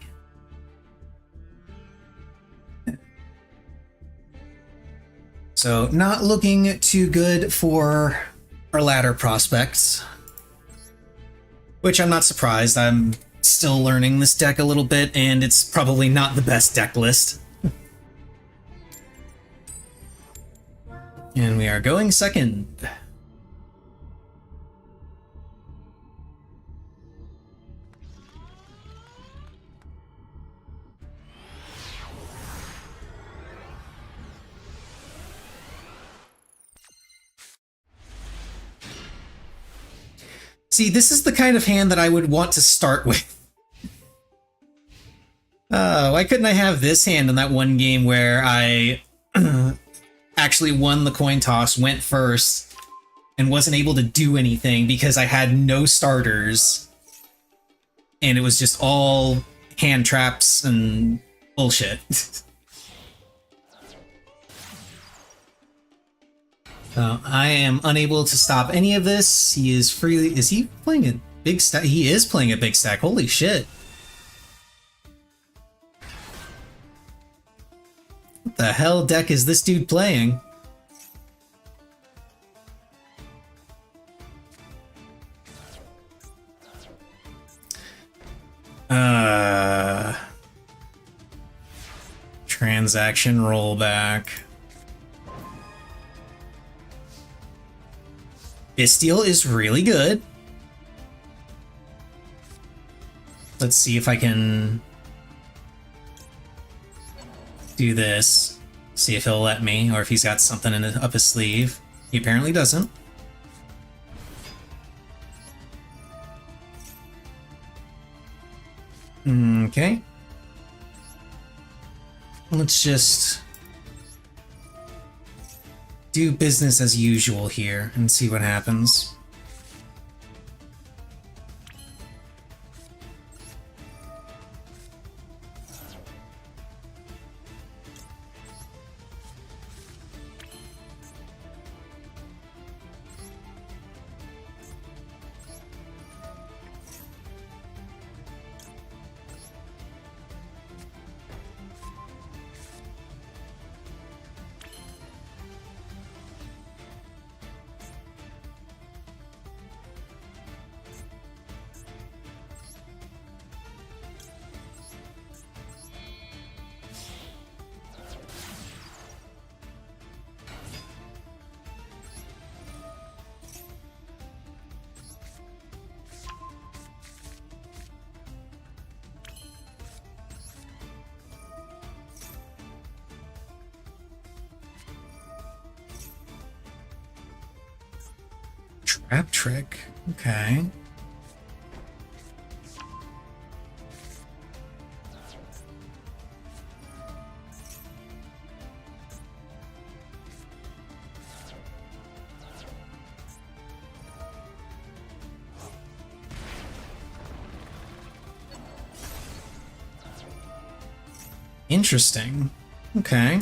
So, not looking too good for our ladder prospects. Which I'm not surprised. I'm still learning this deck a little bit, and it's probably not the best deck list. And we are going second. See, this is the kind of hand that I would want to start with. Why couldn't I have this hand in that one game where I actually won the coin toss, went first, and wasn't able to do anything because I had no starters, and it was just all hand traps and bullshit. So I am unable to stop any of this. He is freely... Is he playing a big stack? He is playing a big stack. Holy shit. What the hell deck is this dude playing? Transaction rollback. Bestial is really good. Let's see if I can do this. See if he'll let me, or if he's got something up his sleeve. He apparently doesn't. Okay. Let's just do business as usual here and see what happens. Trap trick. Okay. Interesting. Okay.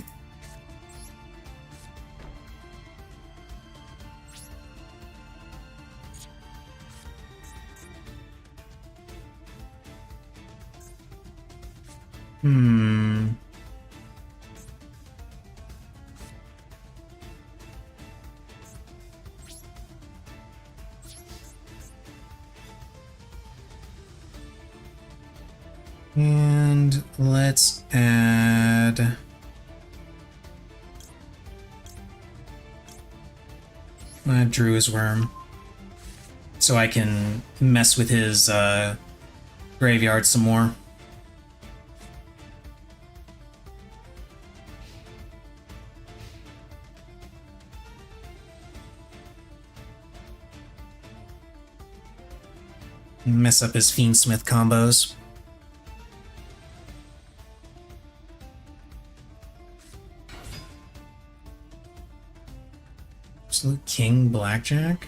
And let's add... Drew's Worm. So I can mess with his graveyard some more. Mess up his Fiendsmith combos. Absolute King Blackjack?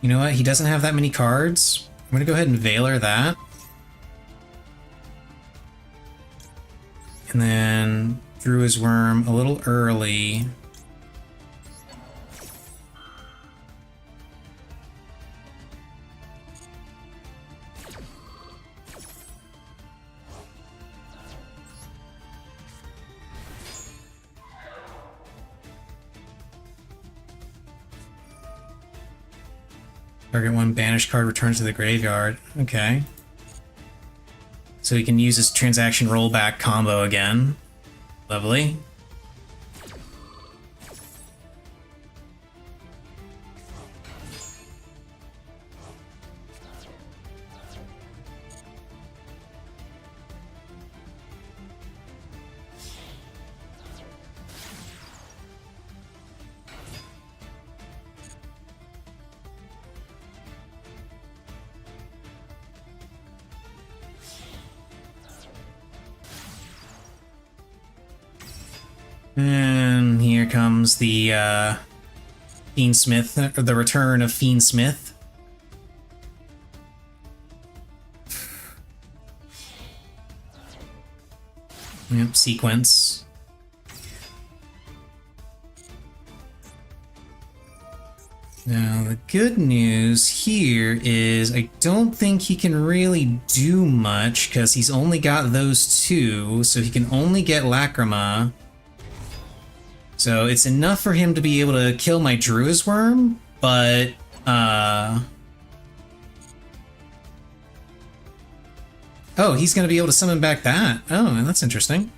You know what? He doesn't have that many cards. I'm gonna go ahead and Veiler that. and then drew his worm a little early. Target one banished card returns to the graveyard. Okay. So he can use his transaction rollback combo again. Lovely. And here comes the Fiendsmith, or the return of Fiendsmith. Yep, sequence. Now, the good news here is I don't think he can really do much, because he's only got those two, so he can only get Lacrima. So it's enough for him to be able to kill my Druid's Worm, but oh, he's gonna be able to summon back that. Oh, that's interesting.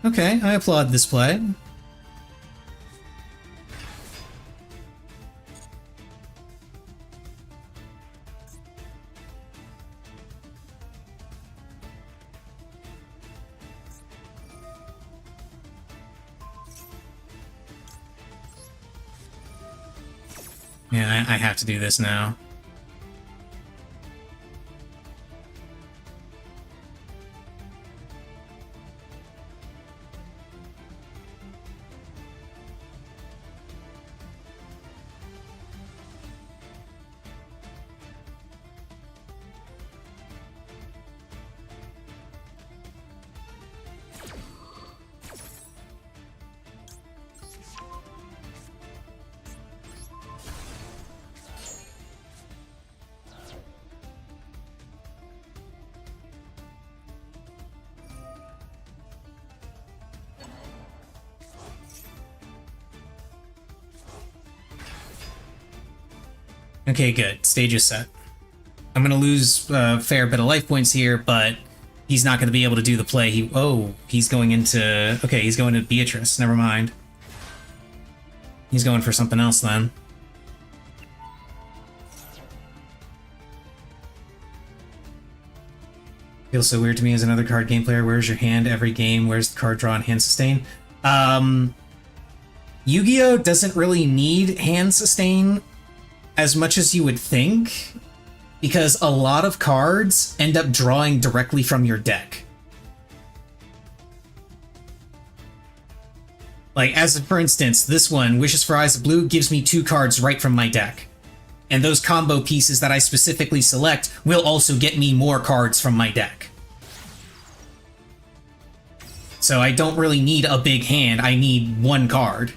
Okay, I applaud this play. Yeah, I have to do this now. Okay, good. Stage is set. I'm gonna lose a fair bit of life points here, but he's not gonna be able to do the play. He's going into... Okay, he's going to Beatrice. Never mind. He's going for something else then. Feels so weird to me as another card game player. Where's your hand every game? Where's the card draw and hand sustain? Yu-Gi-Oh! Doesn't really need hand sustain as much as you would think, because a lot of cards end up drawing directly from your deck. Like, as for instance, this one, Wishes for Eyes of Blue, gives me 2 cards right from my deck. And those combo pieces that I specifically select will also get me more cards from my deck. So I don't really need a big hand, I need 1 card.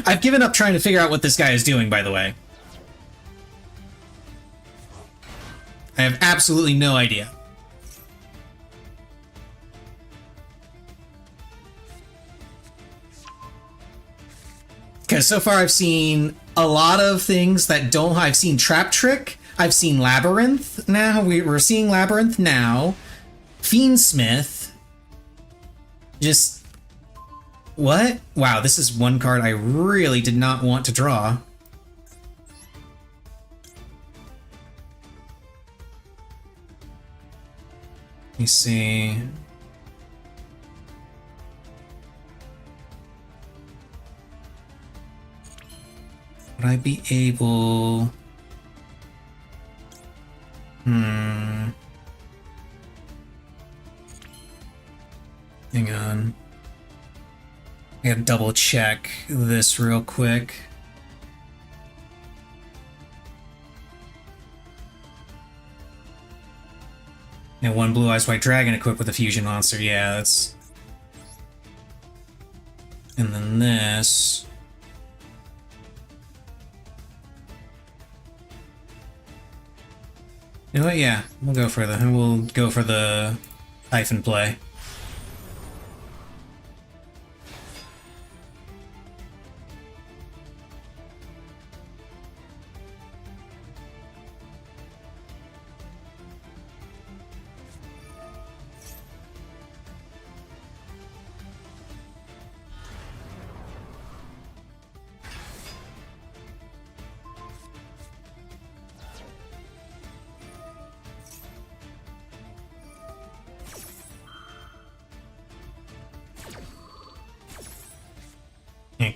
I've given up trying to figure out what this guy is doing, by the way. I have absolutely no idea. Because so far I've seen a lot of things that don't... I've seen Trap Trick, I've seen Labyrinth now, we're seeing Labyrinth now, Fiendsmith, just... What? Wow, this is one card I really did not want to draw. Let me see. Would I be able... Hang on. I gotta double check this real quick. And one Blue Eyes White Dragon equipped with a fusion monster. Yeah, that's... And then this... You know what? Yeah, we'll go for the Typhon play.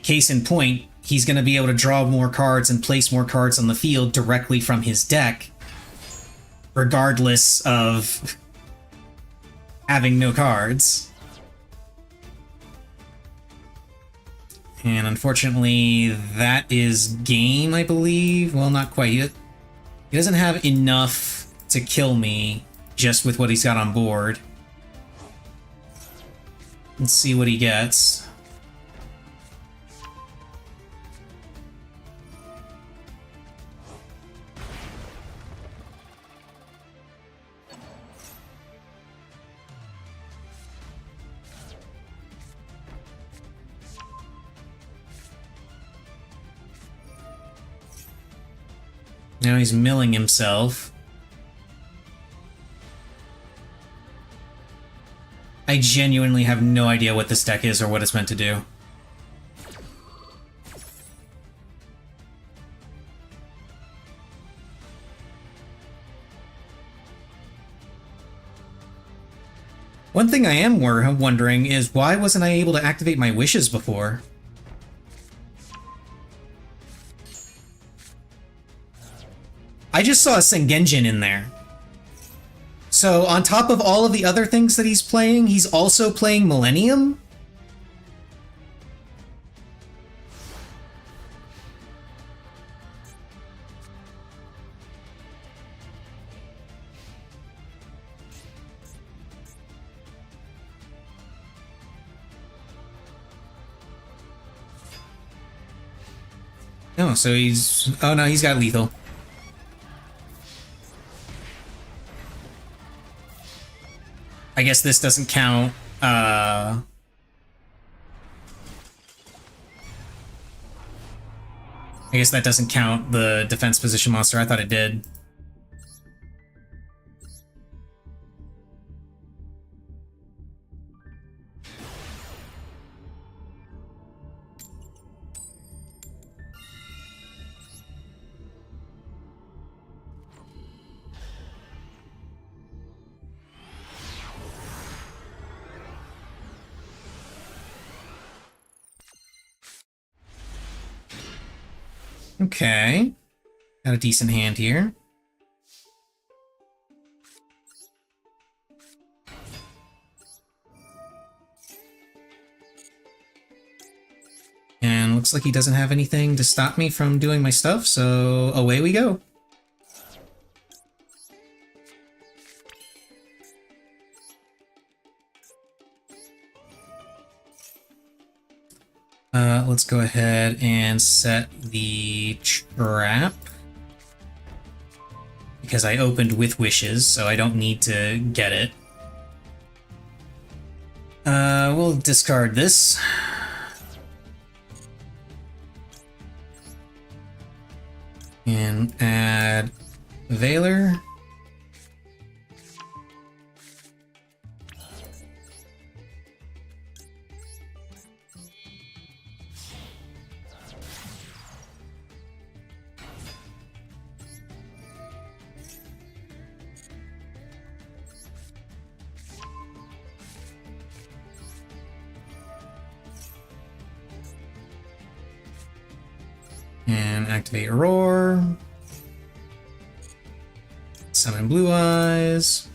Case in point, he's going to be able to draw more cards and place more cards on the field directly from his deck, regardless of having no cards. And unfortunately, that is game, I believe. Well, not quite. He doesn't have enough to kill me just with what he's got on board. Let's see what he gets. Now he's milling himself. I genuinely have no idea what this deck is or what it's meant to do. One thing I am wondering is why wasn't I able to activate my wishes before? I just saw a Sengenjin in there. So on top of all of the other things that he's playing, he's also playing Millennium? No, so he's... Oh no, he's got lethal. I guess this doesn't count, I guess that doesn't count the defense position monster. I thought it did. Okay. Got a decent hand here. And looks like he doesn't have anything to stop me from doing my stuff, so away we go. Let's go ahead and set the trap. Because I opened with wishes, so I don't need to get it. We'll discard this. And add Veiler. And activate Roar. Summon Blue Eyes.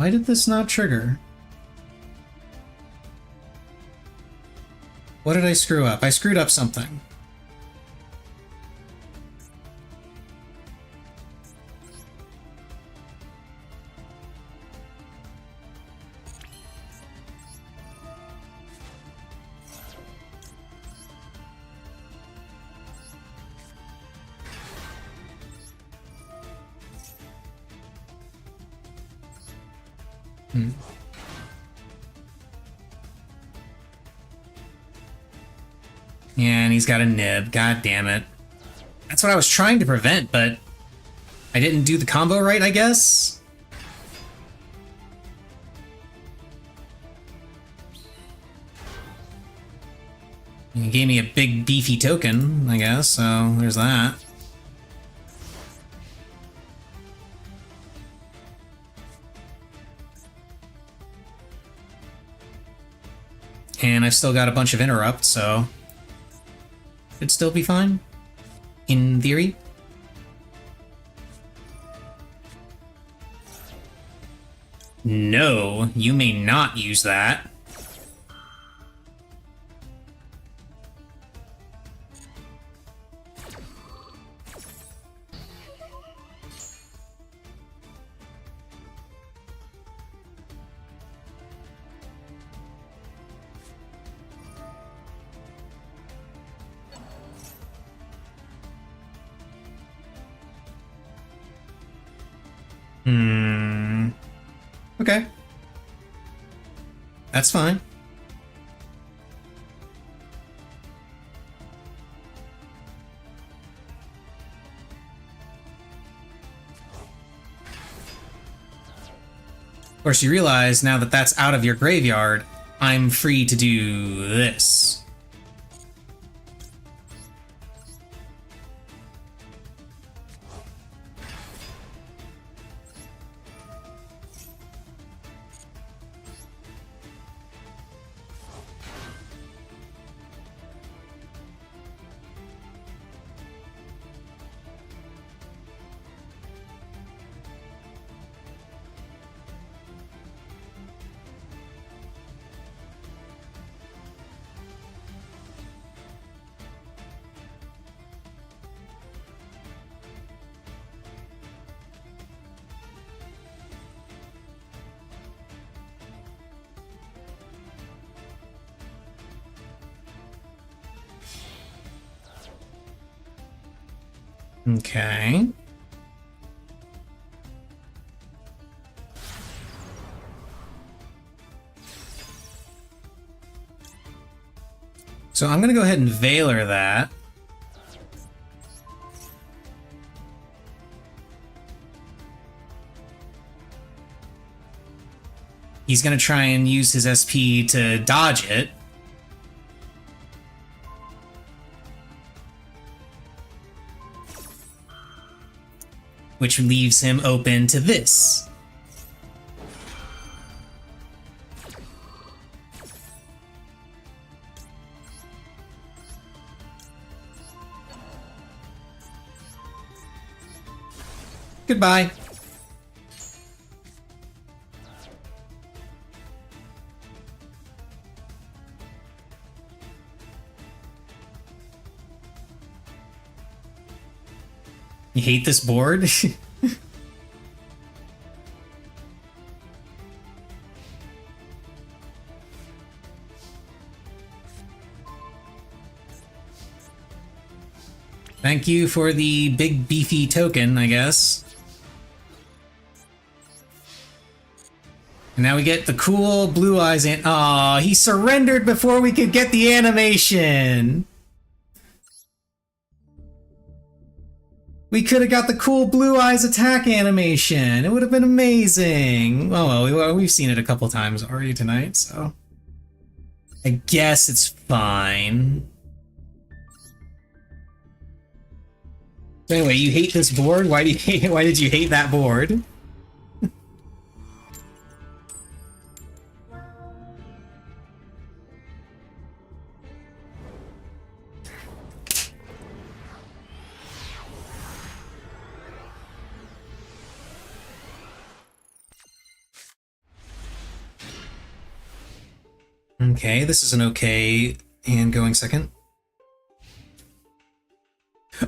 Why did this not trigger? What did I screw up? I screwed up something. Yeah, and he's got a nib. God damn it. That's what I was trying to prevent, but I didn't do the combo right, I guess? He gave me a big beefy token, I guess, so there's that. And I've still got a bunch of interrupts, so it'd still be fine, in theory. No, you may not use that. Okay. That's fine. Of course, you realize now that that's out of your graveyard, I'm free to do this. Okay. So I'm gonna go ahead and Veiler that. He's gonna try and use his SP to dodge it. Which leaves him open to this. Goodbye. You hate this board? Thank you for the big beefy token, I guess. And now we get the cool blue eyes and aw, he surrendered before we could get the animation. We could have got the cool blue eyes attack animation. It would have been amazing. Oh well, we've seen it a couple times already tonight, so I guess it's fine. So anyway, you hate this board? Why did you hate that board? Okay, this is an okay hand going second.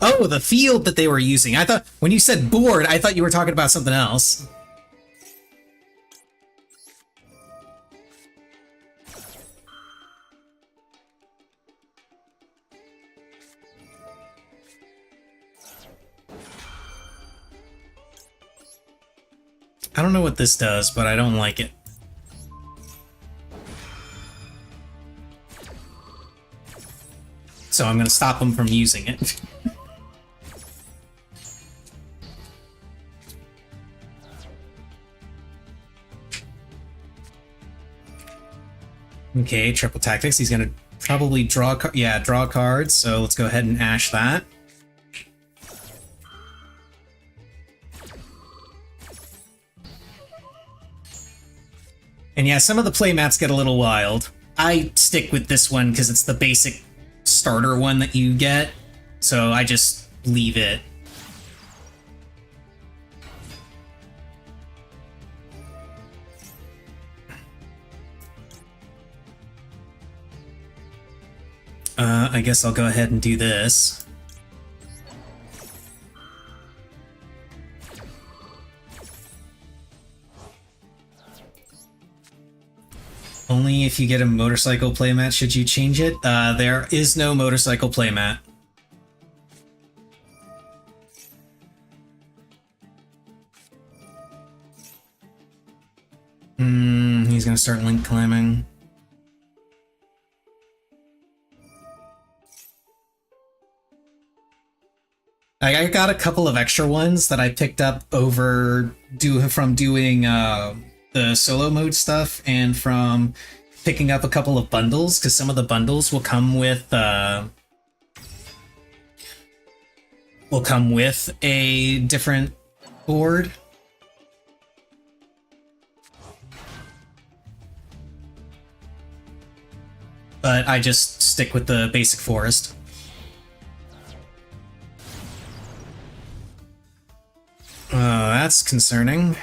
Oh, the field that they were using. I thought, when you said board, I thought you were talking about something else. I don't know what this does, but I don't like it. So I'm going to stop him from using it. Okay, triple tactics. He's going to probably draw draw cards, so let's go ahead and ash that. And yeah, some of the playmats get a little wild. I stick with this one because it's the basic starter one that you get, so I just leave it. I guess I'll go ahead and do this. Only if you get a motorcycle playmat should you change it. There is no motorcycle playmat. He's gonna start link climbing. I got a couple of extra ones that I picked up from doing the solo mode stuff and from picking up a couple of bundles, because some of the bundles will come with a different board. But I just stick with the basic forest. That's concerning.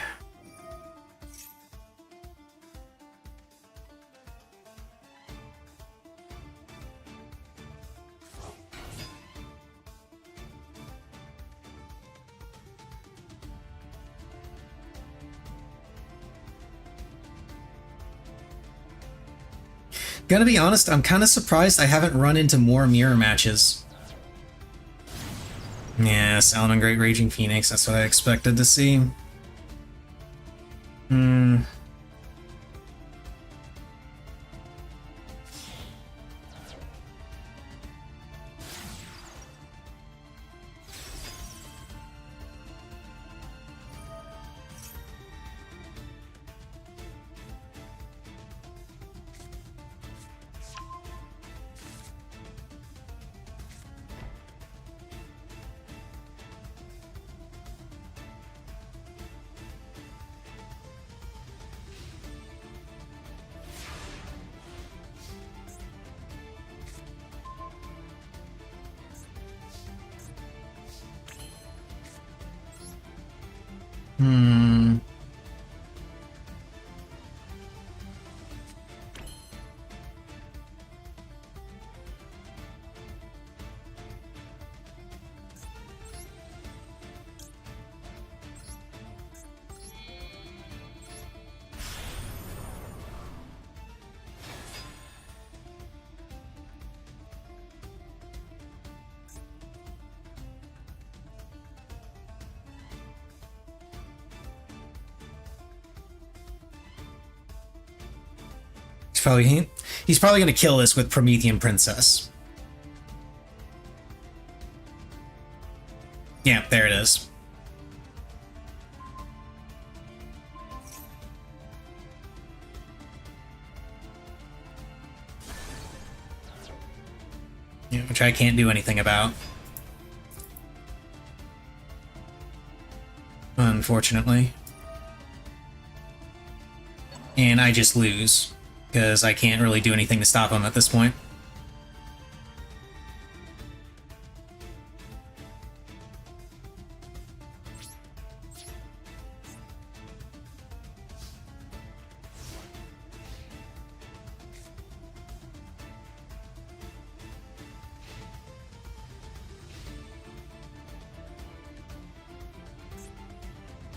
Gonna be honest, I'm kind of surprised I haven't run into more mirror matches. Yeah, Salmon Great Raging Phoenix, that's what I expected to see. He's probably gonna kill this with Promethean Princess. Yeah, there it is. Yeah, which I can't do anything about. Unfortunately. And I just lose, because I can't really do anything to stop him at this point.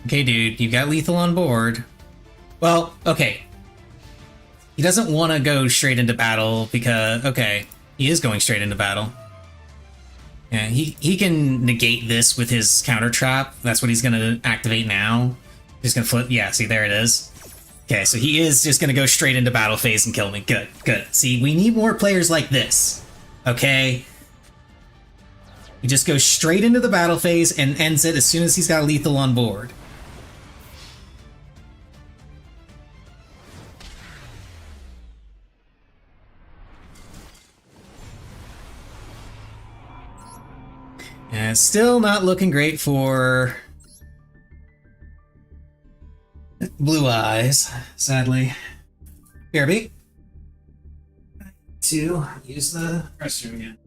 Okay, dude, you got lethal on board. Well, okay. He doesn't want to go straight into battle because, okay, he is going straight into battle. Yeah, he can negate this with his counter trap. That's what he's going to activate now. He's going to flip. Yeah, see, there it is. Okay, so he is just going to go straight into battle phase and kill me. Good, good. See, we need more players like this. Okay? He just goes straight into the battle phase and ends it as soon as he's got lethal on board. Yeah, still not looking great for Blue Eyes, sadly. BRB. To use the restroom again.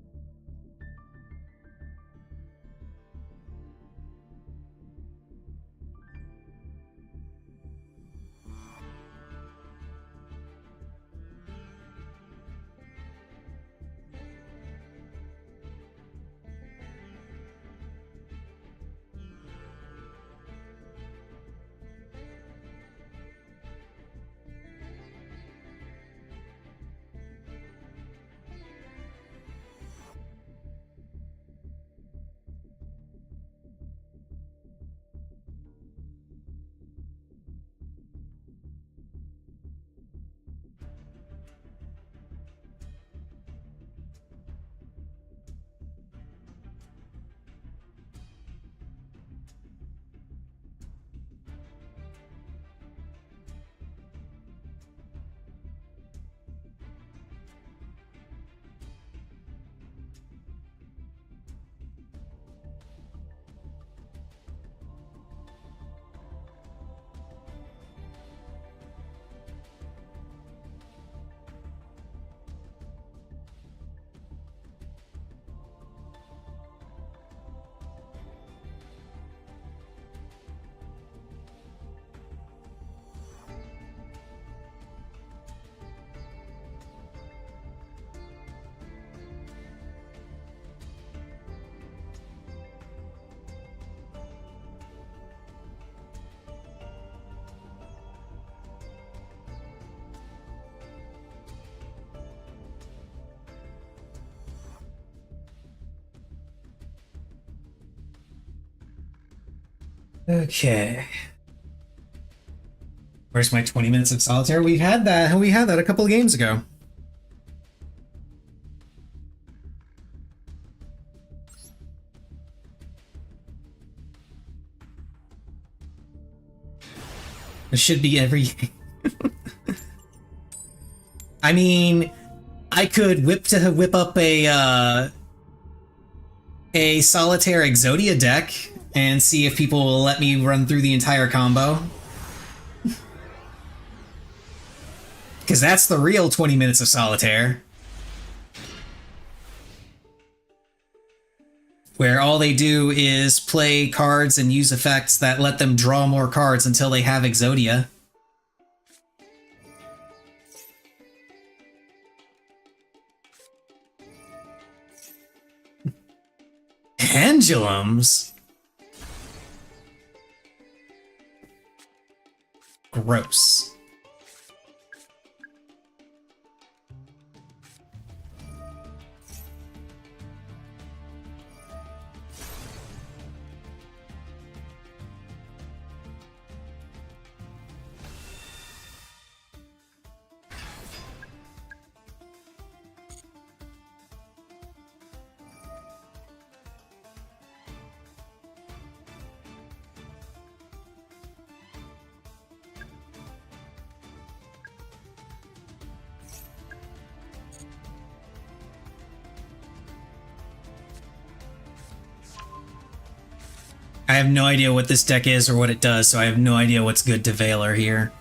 Okay. Where's my 20 minutes of solitaire? We had that a couple of games ago. It should be every I mean, I could whip up a solitaire Exodia deck and see if people will let me run through the entire combo. Because that's the real 20 minutes of solitaire. Where all they do is play cards and use effects that let them draw more cards until they have Exodia. Pendulums? Gross. I have no idea what this deck is or what it does, so I have no idea what's good to Veiler here.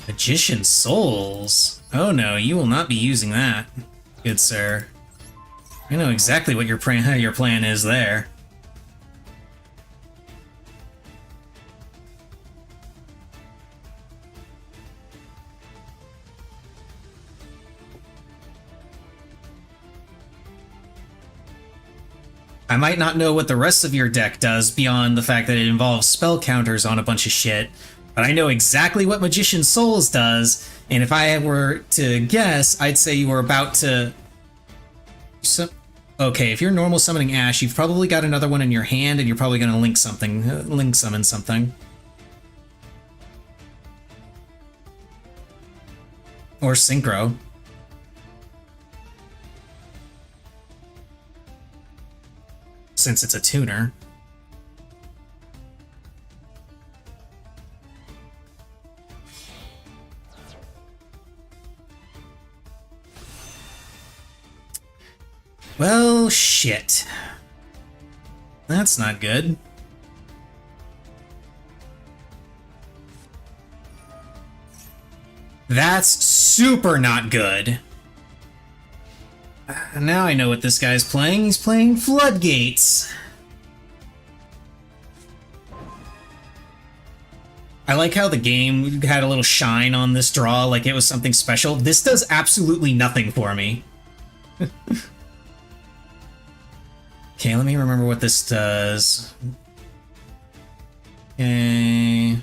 Magician Souls? Oh no, you will not be using that, good sir. I know exactly what your plan is there. I might not know what the rest of your deck does beyond the fact that it involves spell counters on a bunch of shit, but I know exactly what Magician Souls does, and if I were to guess, I'd say you were about to... Okay, if you're normal summoning Ash, you've probably got another one in your hand, and you're probably going to link summon something. Or Synchro. Since it's a tuner. Well, shit. That's not good. That's super not good. Now I know what this guy's playing. He's playing Floodgates. I like how the game had a little shine on this draw, like it was something special. This does absolutely nothing for me. Okay, let me remember what this does. Okay.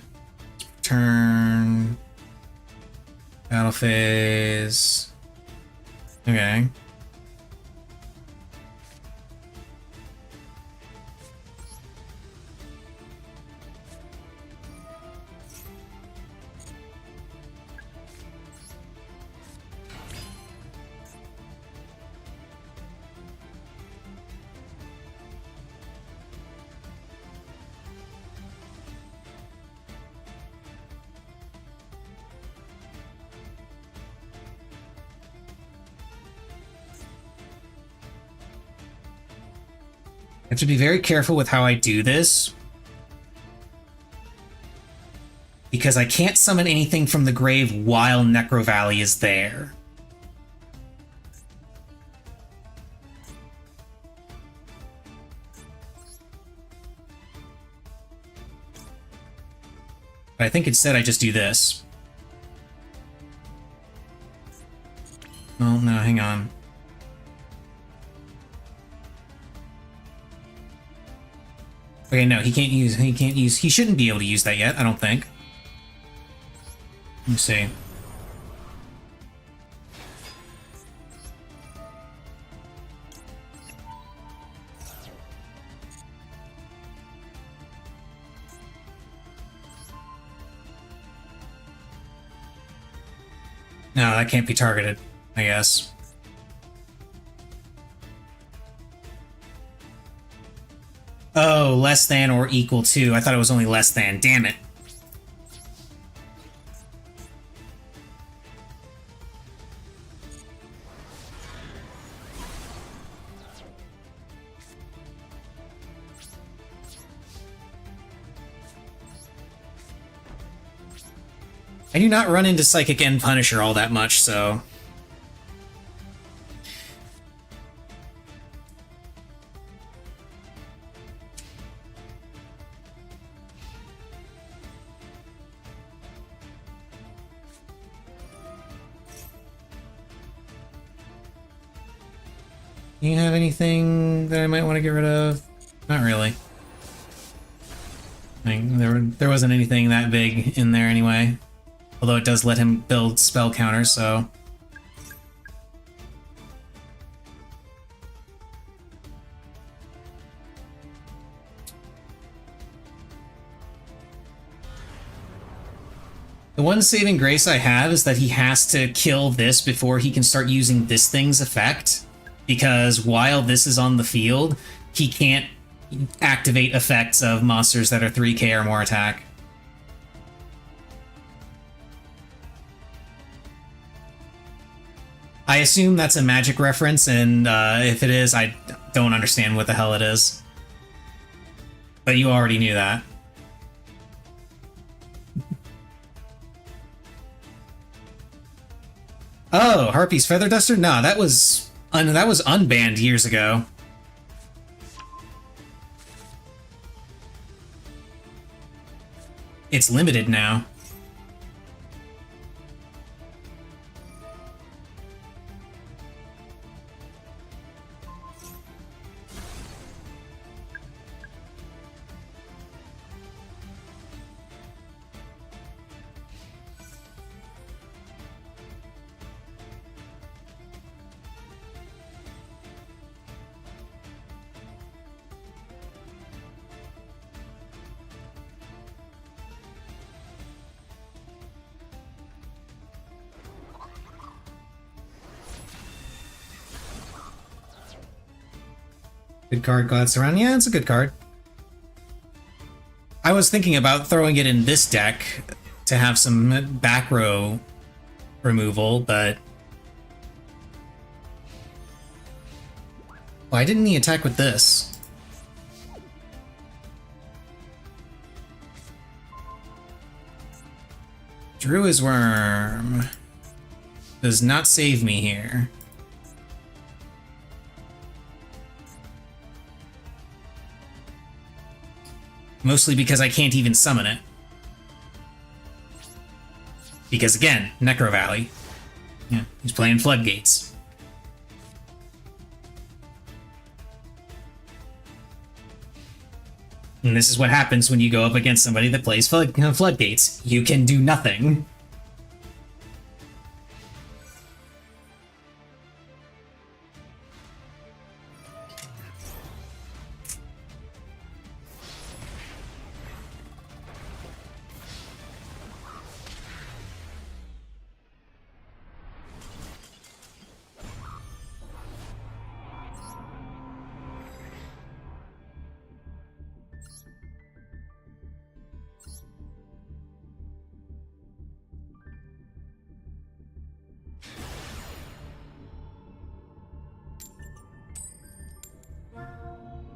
Turn. Battle phase. Okay. I have to be very careful with how I do this, because I can't summon anything from the grave while Necro Valley is there. But I think instead I just do this. Oh, no, hang on. Okay, no, he shouldn't be able to use that yet, I don't think. Let me see. No, that can't be targeted, I guess. Oh, less than or equal to. I thought it was only less than. Damn it. I do not run into Psychic and Punisher all that much, so... Do you have anything that I might want to get rid of? Not really. I mean, there wasn't anything that big in there anyway. Although it does let him build spell counters, so... The one saving grace I have is that he has to kill this before he can start using this thing's effect. Because while this is on the field, he can't activate effects of monsters that are 3k or more attack. I assume that's a magic reference, and if it is, I don't understand what the hell it is. But you already knew that. Oh, Harpy's Feather Duster? No, that was unbanned years ago. It's limited now. Good card, Glad Surround. Yeah, it's a good card. I was thinking about throwing it in this deck to have some back row removal, but why didn't he attack with this? Drew his Worm does not save me here. Mostly because I can't even summon it. Because again, Necro Valley. Yeah, he's playing Floodgates. And this is what happens when you go up against somebody that plays Floodgates. You can do nothing.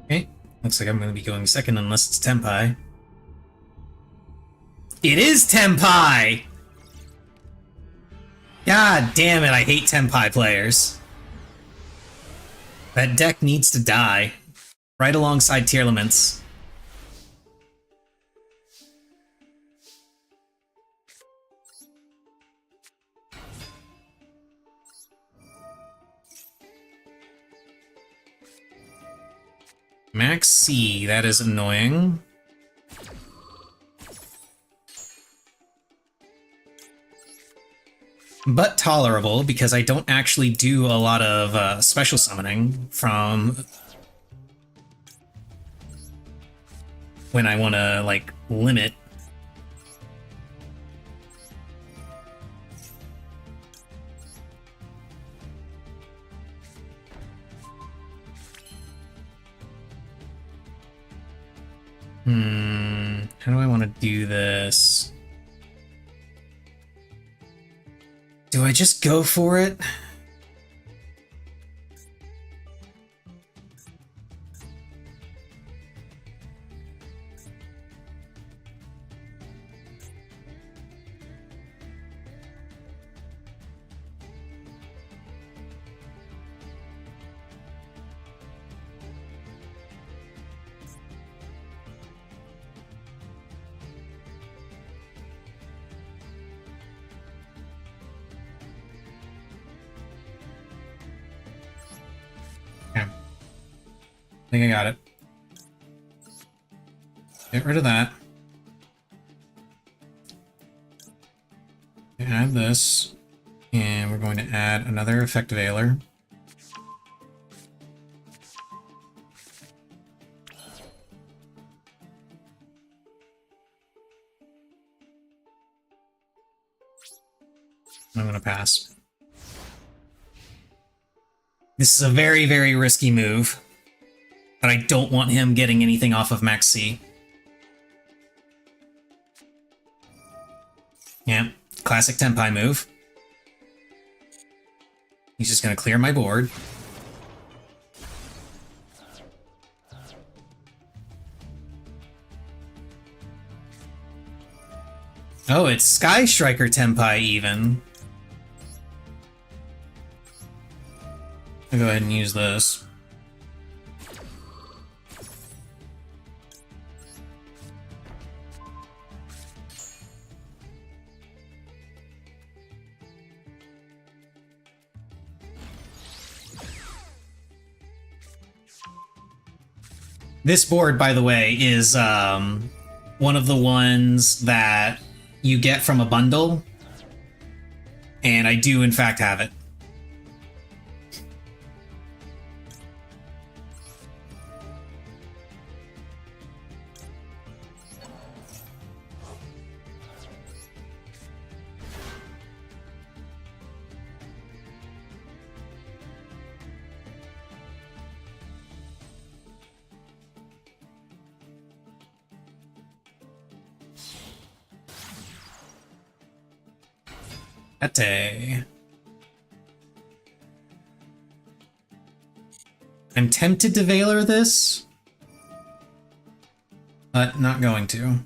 Okay, looks like I'm going to be going second unless it's Tenpai. It is Tenpai! God damn it, I hate Tenpai players. That deck needs to die. Right alongside Tearlaments. Max C, that is annoying. But tolerable, because I don't actually do a lot of special summoning from when I want to, like, limit. How do I want to do this? Do I just go for it? I think I got it. Get rid of that. Add this. And we're going to add another Effect Veiler. I'm going to pass. This is a very, very risky move. But I don't want him getting anything off of Max C. Yeah, classic Tenpai move. He's just gonna clear my board. Oh, it's Sky Striker Tenpai even. I'll go ahead and use this. This board, by the way, is one of the ones that you get from a bundle, and I do in fact have it. Ate. I'm tempted to Veiler this, but not going to.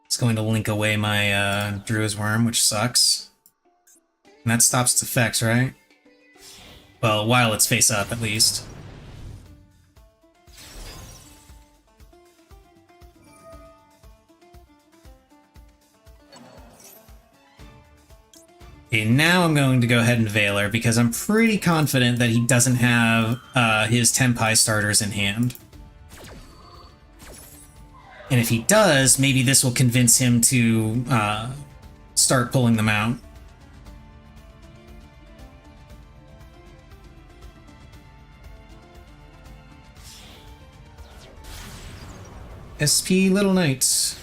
It's going to link away my Druid's Worm, which sucks. And that stops its effects, right? Well, while it's face up, at least. Okay, now I'm going to go ahead and Veiler, because I'm pretty confident that he doesn't have his Tenpai starters in hand. And if he does, maybe this will convince him to start pulling them out. SP Little Knights.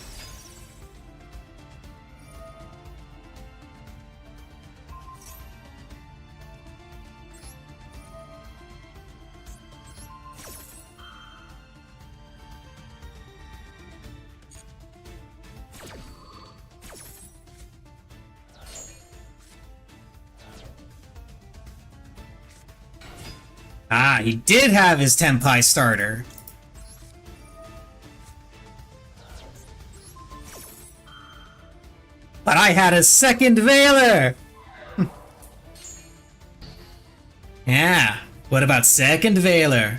Ah, he did have his Tenpai starter. But I had a second Veiler! Yeah, what about second Veiler?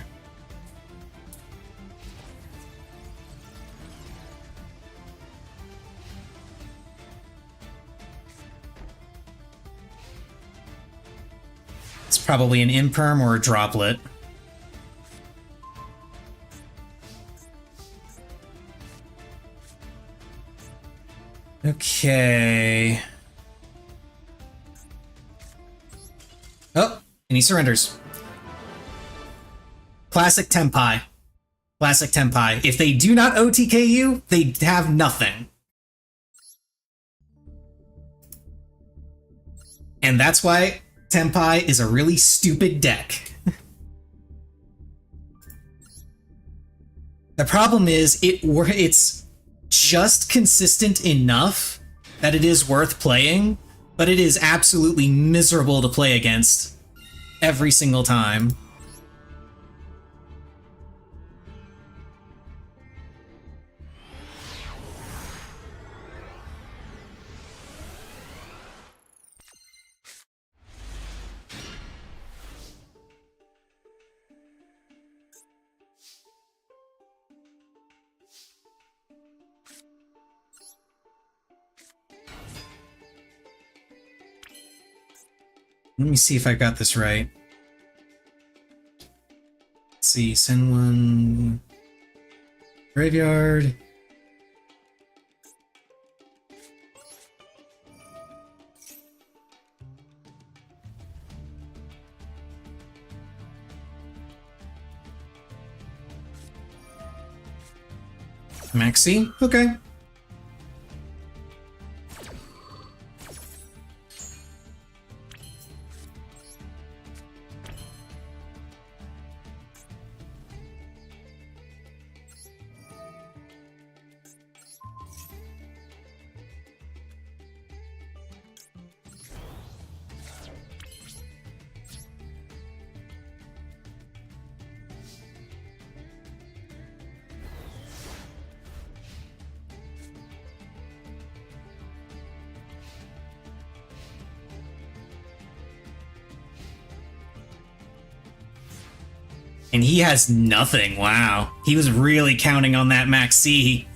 It's probably an imperm or a droplet. Okay. Oh, and he surrenders. Classic Tenpai. Classic Tenpai. If they do not OTK you, they have nothing. And that's why Tenpai is a really stupid deck. The problem is it's just consistent enough that it is worth playing, but it is absolutely miserable to play against every single time. Let me see if I got this right. Let's see, send one graveyard. Maxi? Okay. And he has nothing. Wow. He was really counting on that Max C.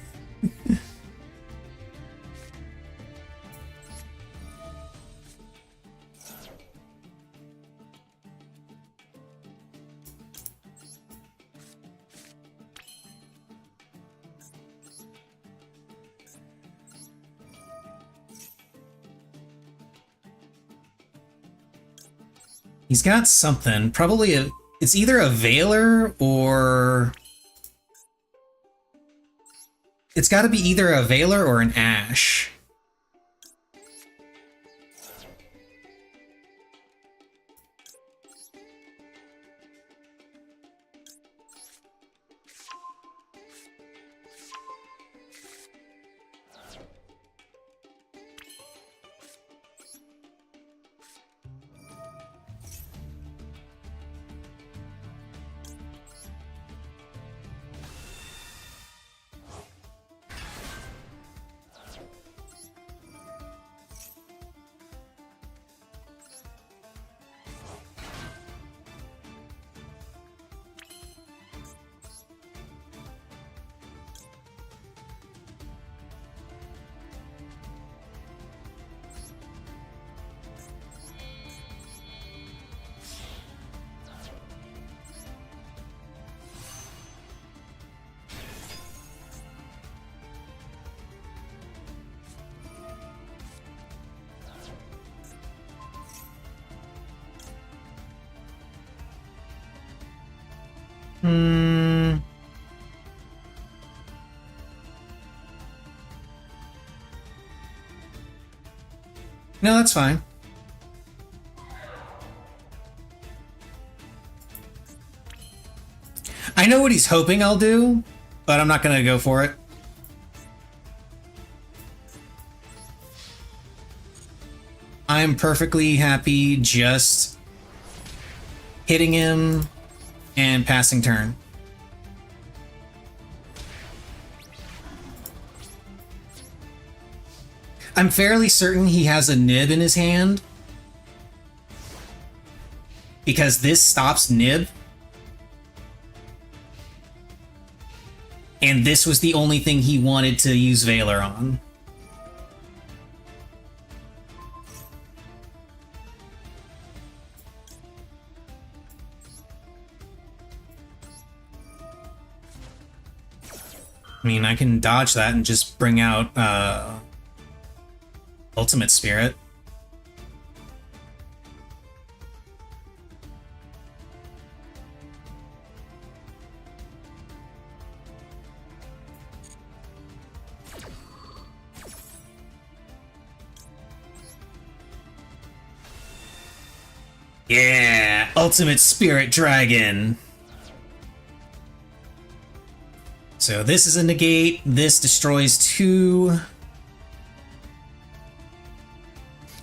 He's got something. Probably a... It's either a Veiler or... It's got to be either a Veiler or an Ash. Hmm. No, that's fine. I know what he's hoping I'll do, but I'm not gonna go for it. I'm perfectly happy just hitting him and passing turn. I'm fairly certain he has a nib in his hand, because this stops nib. And this was the only thing he wanted to use Valor on. I mean, I can dodge that and just bring out Ultimate Spirit. Yeah, Ultimate Spirit Dragon. So this is a negate. This destroys 2.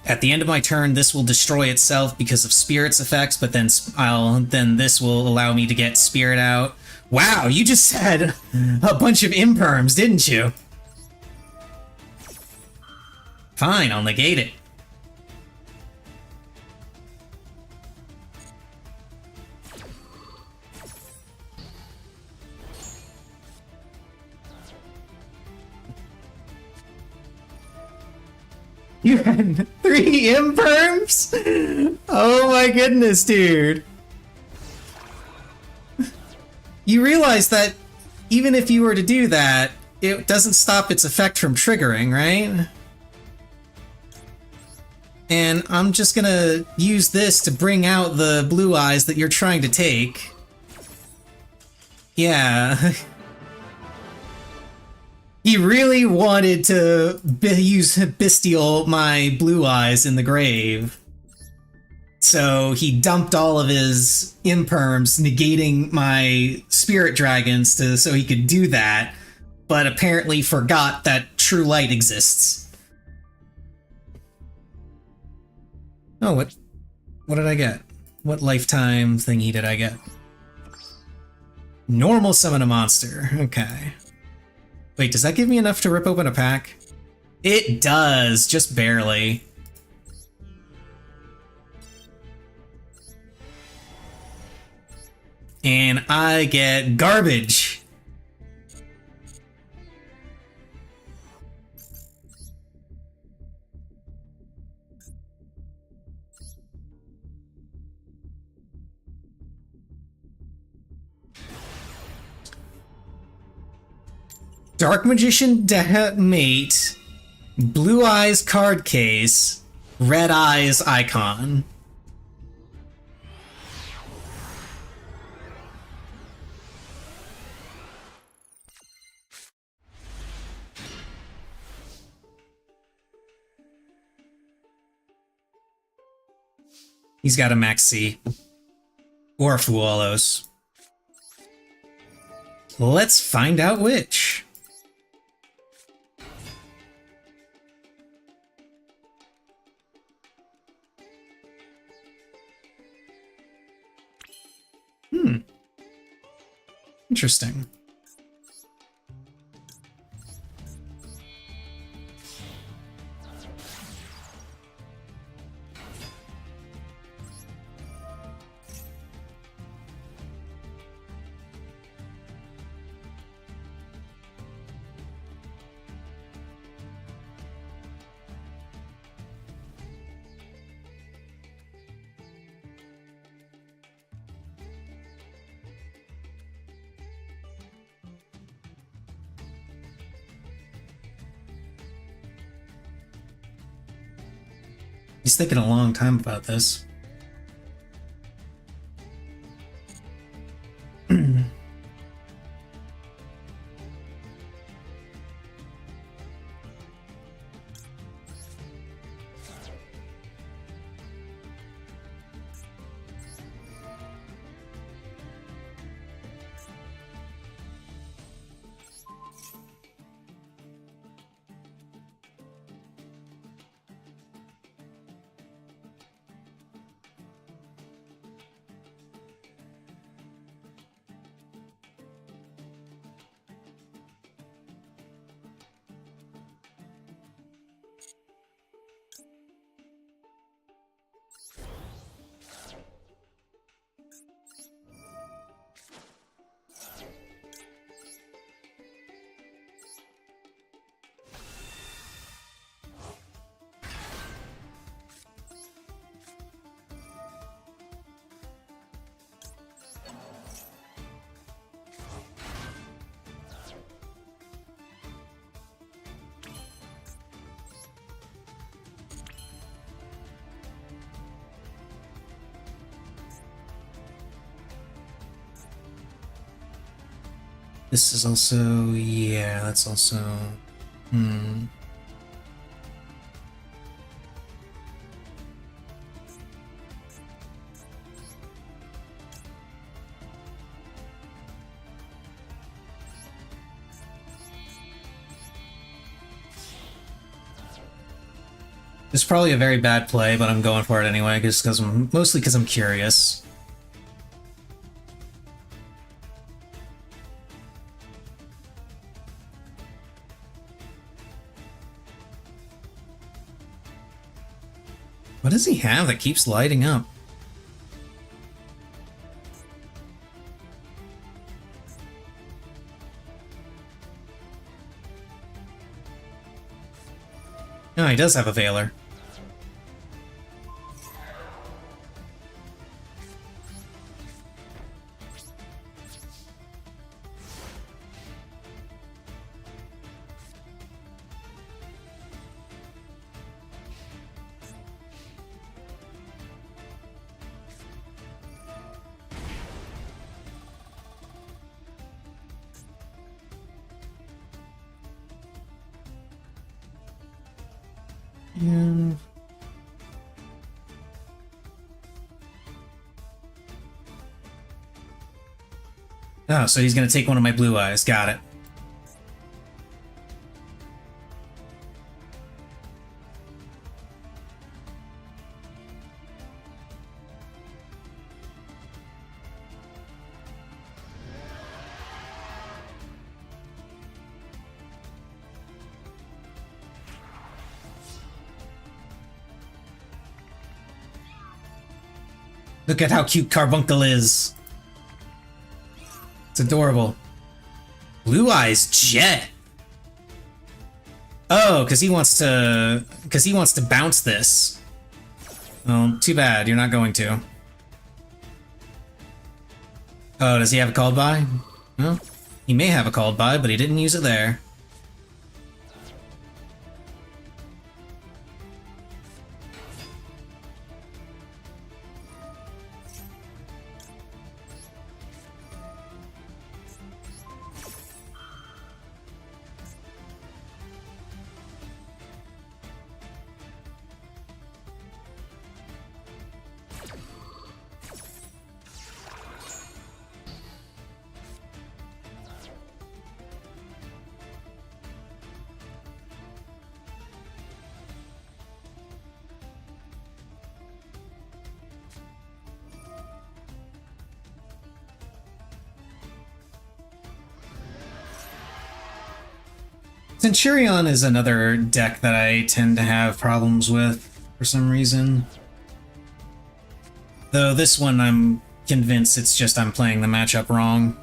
At the end of my turn, this will destroy itself because of Spirit's effects, but then this will allow me to get Spirit out. Wow, you just said a bunch of imperms, didn't you? Fine, I'll negate it. You had 3 imperms? Oh my goodness, dude. You realize that even if you were to do that, it doesn't stop its effect from triggering, right? And I'm just gonna use this to bring out the blue eyes that you're trying to take. Yeah. He really wanted to use Bestial my blue eyes in the grave. So he dumped all of his imperms, negating my spirit dragons so he could do that, but apparently forgot that true light exists. Oh, what did I get? What lifetime thingy did I get? Normal summon a monster. Okay. Wait, does that give me enough to rip open a pack? It does, just barely. And I get garbage. Dark Magician mate, Blue Eyes card case, Red Eyes icon. He's got a Max C. Or Fualos. Let's find out which. Interesting. He's thinking a long time about this. This is also, yeah, that's also, hmm. It's probably a very bad play, but I'm going for it anyway, mostly because I'm curious. What does he have that keeps lighting up? No, he does have a Veiler. Yeah. Oh, so he's gonna take one of my blue eyes. Got it. Look at how cute Carbuncle is. It's adorable. Blue Eyes Jet. Oh, because he wants to bounce this. Well, too bad. You're not going to. Oh, does he have a called by? Well, he may have a called by, but he didn't use it there. Centurion is another deck that I tend to have problems with for some reason. Though this one I'm convinced it's just I'm playing the matchup wrong.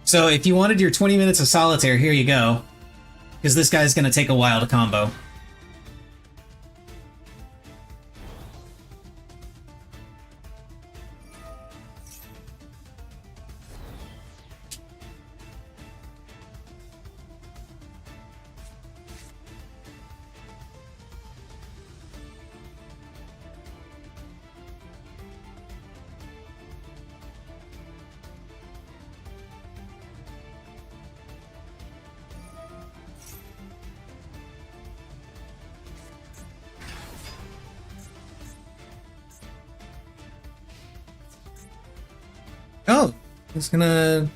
So if you wanted your 20 minutes of solitaire, here you go. Because this guy's going to take a while to combo. Oh, he's gonna...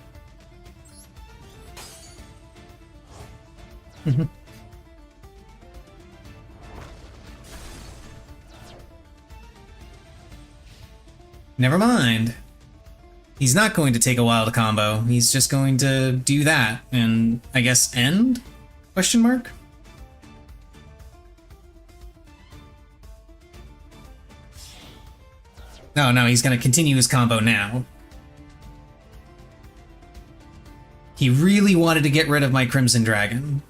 Never mind. He's not going to take a while to combo. He's just going to do that and, I guess, end? Question mark? No, he's going to continue his combo now. He really wanted to get rid of my Crimson Dragon.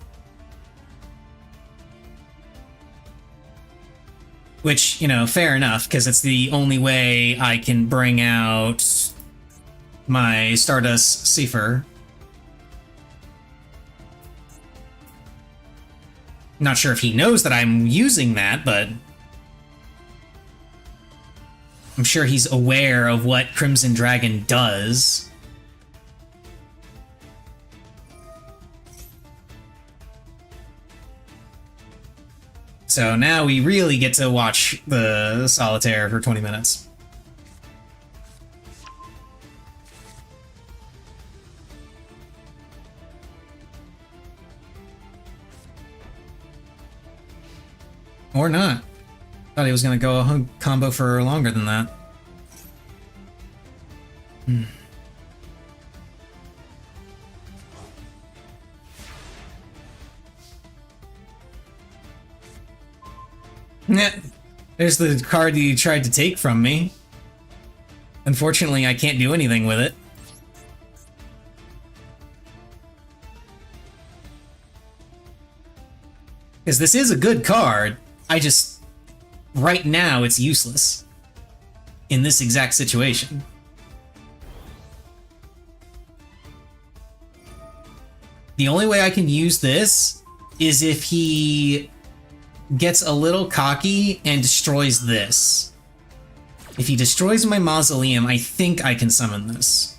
Which, you know, fair enough, because it's the only way I can bring out my Stardust Cipher. Not sure if he knows that I'm using that, but I'm sure he's aware of what Crimson Dragon does. So now we really get to watch the Solitaire for 20 minutes. Or not. Thought he was going to go a combo for longer than that. Yeah, there's the card you tried to take from me. Unfortunately, I can't do anything with it. Because this is a good card, I just... right now, it's useless. In this exact situation. The only way I can use this is if he gets a little cocky and destroys this. If he destroys my mausoleum, I think I can summon this.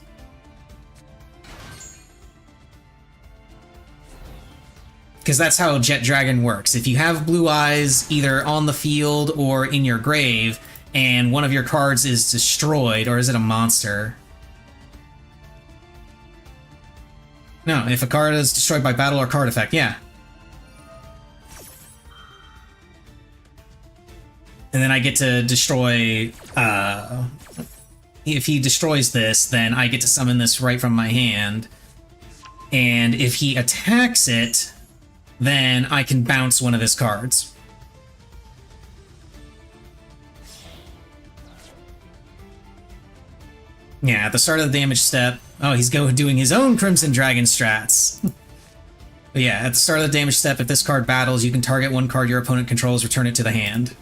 Because that's how Jet Dragon works. If you have blue eyes either on the field or in your grave, and one of your cards is destroyed, or is it a monster? No, if a card is destroyed by battle or card effect, yeah. And then I get to destroy, if he destroys this, then I get to summon this right from my hand. And if he attacks it, then I can bounce one of his cards. Yeah, at the start of the damage step... Oh, he's doing his own Crimson Dragon strats. But yeah, at the start of the damage step, if this card battles, you can target one card your opponent controls, return it to the hand.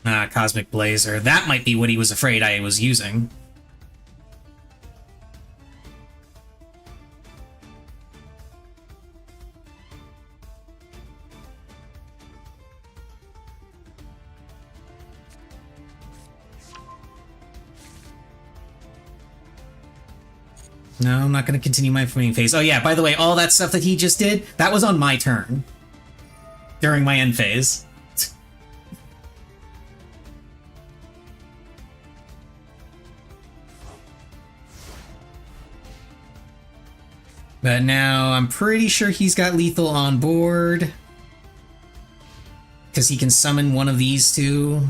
Ah, Cosmic Blazer. That might be what he was afraid I was using. No, I'm not going to continue my framing phase. Oh yeah, by the way, all that stuff that he just did, that was on my turn. During my end phase. But now I'm pretty sure he's got lethal on board. Because he can summon one of these two.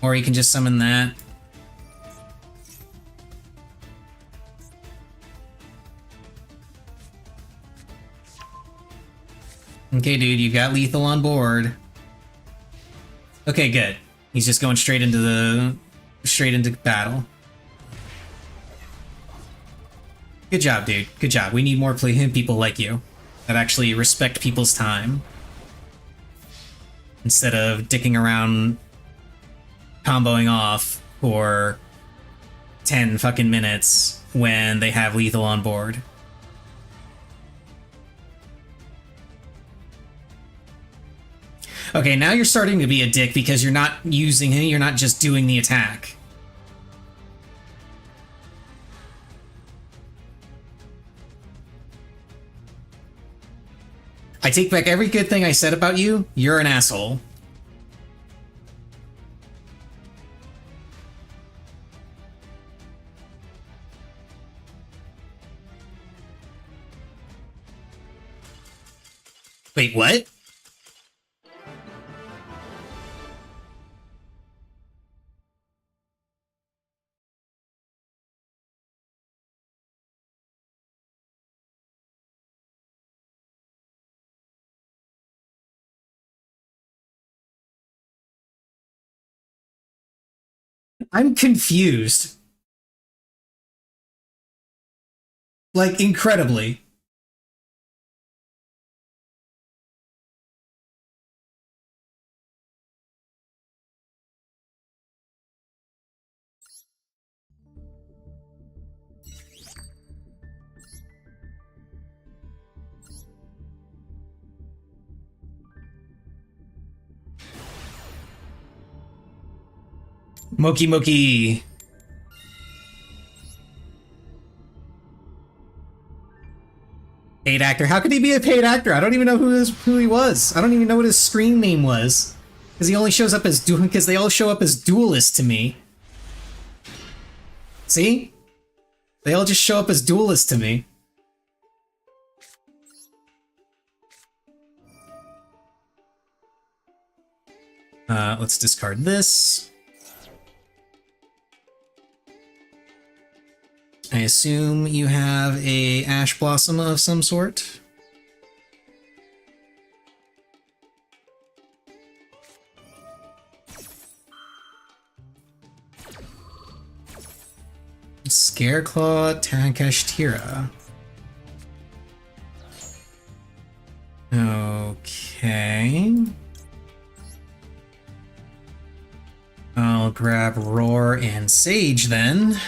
Or he can just summon that. Okay, dude, you've got lethal on board. Okay, good. He's just going straight into battle. Good job, dude. Good job. We need more people like you that actually respect people's time. Instead of dicking around comboing off for 10 fucking minutes when they have lethal on board. Okay, now you're starting to be a dick because you're not using him, you're not just doing the attack. I take back every good thing I said about you. You're an asshole. Wait, what? I'm confused. Like, incredibly. Moki Moki. Paid actor. How could he be a paid actor? I don't even know who he was. I don't even know what his screen name was. Because he only shows up as because they all show up as duelists to me. See? They all just show up as duelists to me. Let's discard this. I assume you have a Ash Blossom of some sort. Scareclaw, Takashtira. Okay. I'll grab Roar and Sage then.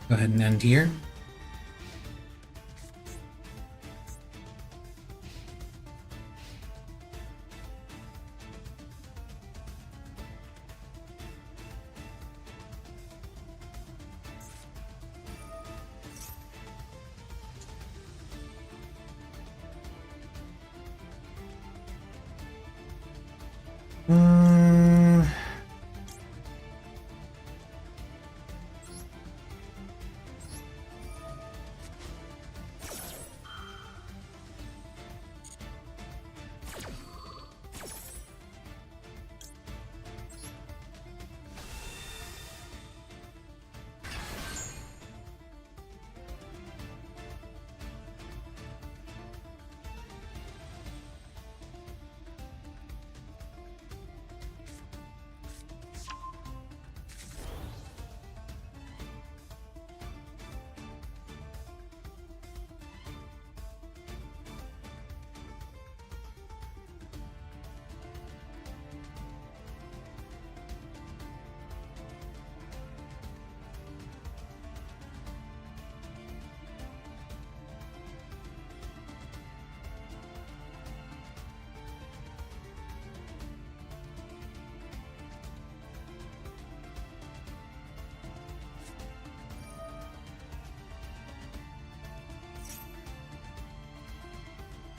Go ahead and end here.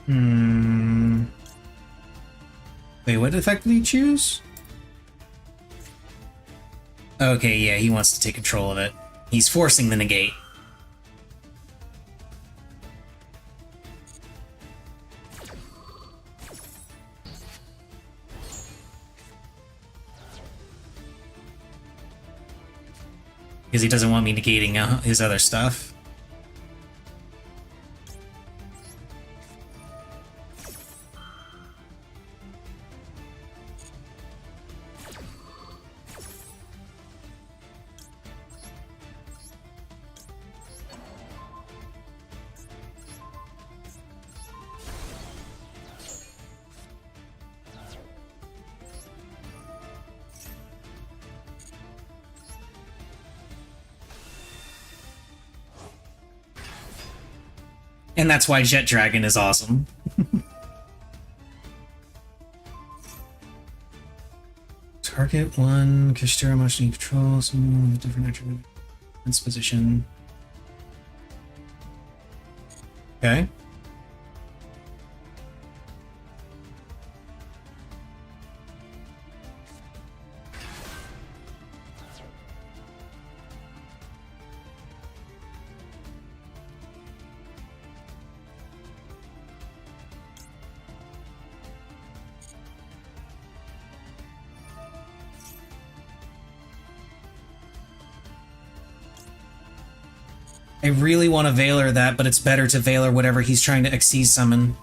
Hmm. Wait, what effect did he choose? Okay, yeah, he wants to take control of it. He's forcing the negate. Because he doesn't want me negating his other stuff. And that's why Jet Dragon is awesome. Target one, Kishtira motion control, some with a different attribute. Its position. Okay. I really want to Veiler that, but it's better to Veiler whatever he's trying to Xyz summon.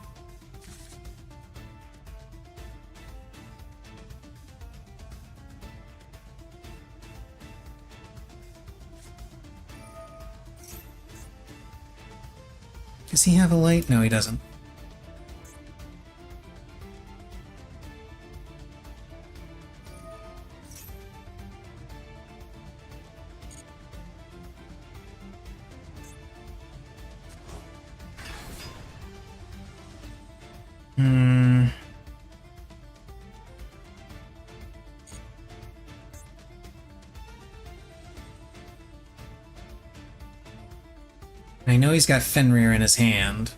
Does he have a light? No, he doesn't. I know he's got Fenrir in his hand.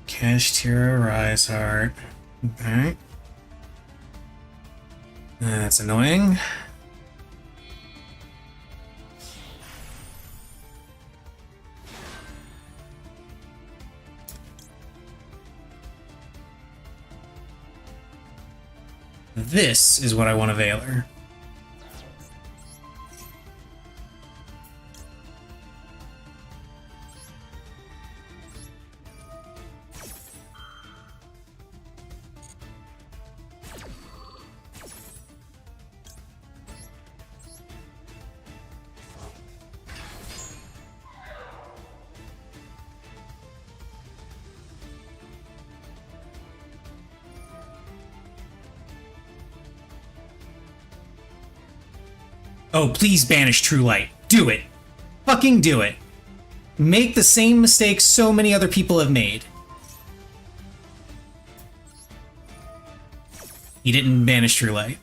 Kashtira Rise Heart. Okay. That's annoying. This is what I want to Veiler. Oh, please banish True Light. Do it. Fucking do it. Make the same mistakes so many other people have made. He didn't banish True Light.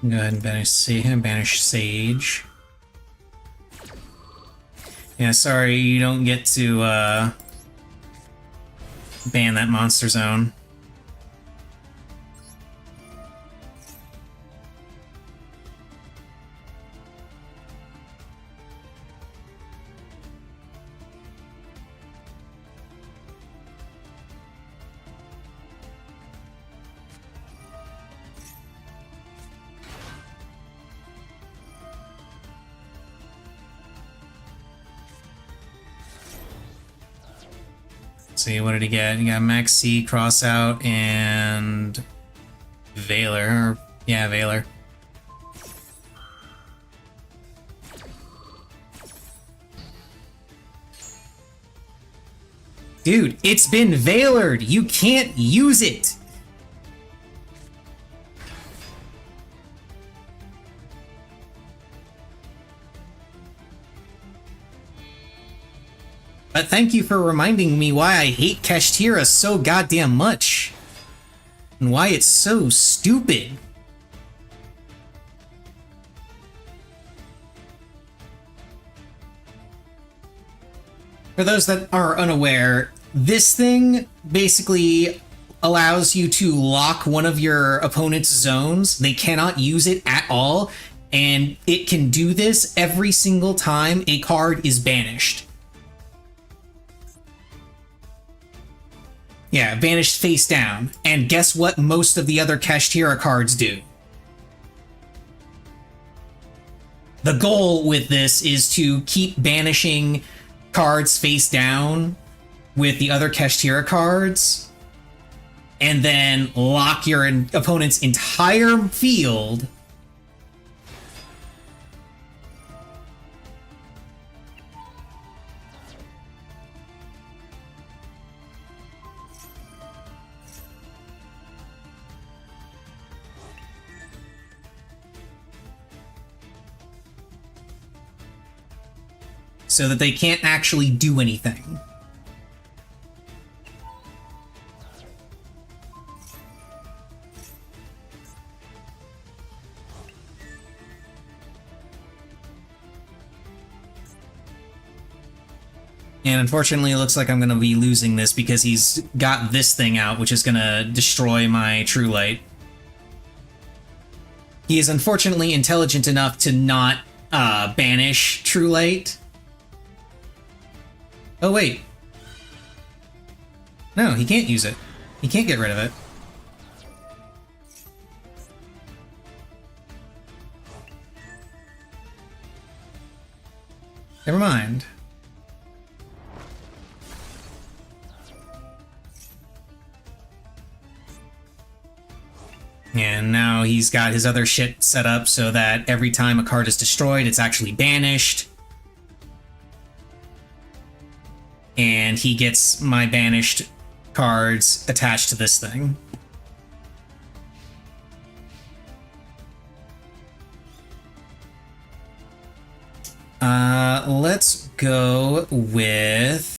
Go ahead and banish Sage. Yeah, sorry, you don't get to ban that monster zone. see, what did he get? He got Max C, Cross Out, and Valor. Yeah, Valor. Dude, it's been Valored! You can't use it! But thank you for reminding me why I hate Kashtira so goddamn much. And why it's so stupid. For those that are unaware, this thing basically allows you to lock one of your opponent's zones. They cannot use it at all, and it can do this every single time a card is banished. Yeah, banished face down. And guess what most of the other Kashtira cards do? The goal with this is to keep banishing cards face down with the other Kashtira cards, and then lock your opponent's entire field so that they can't actually do anything. And unfortunately, it looks like I'm going to be losing this because he's got this thing out, which is going to destroy my True Light. He is unfortunately intelligent enough to not banish True Light. Oh, wait. No, he can't use it. He can't get rid of it. Never mind. And now he's got his other shit set up so that every time a card is destroyed, it's actually banished. And he gets my banished cards attached to this thing. Let's go with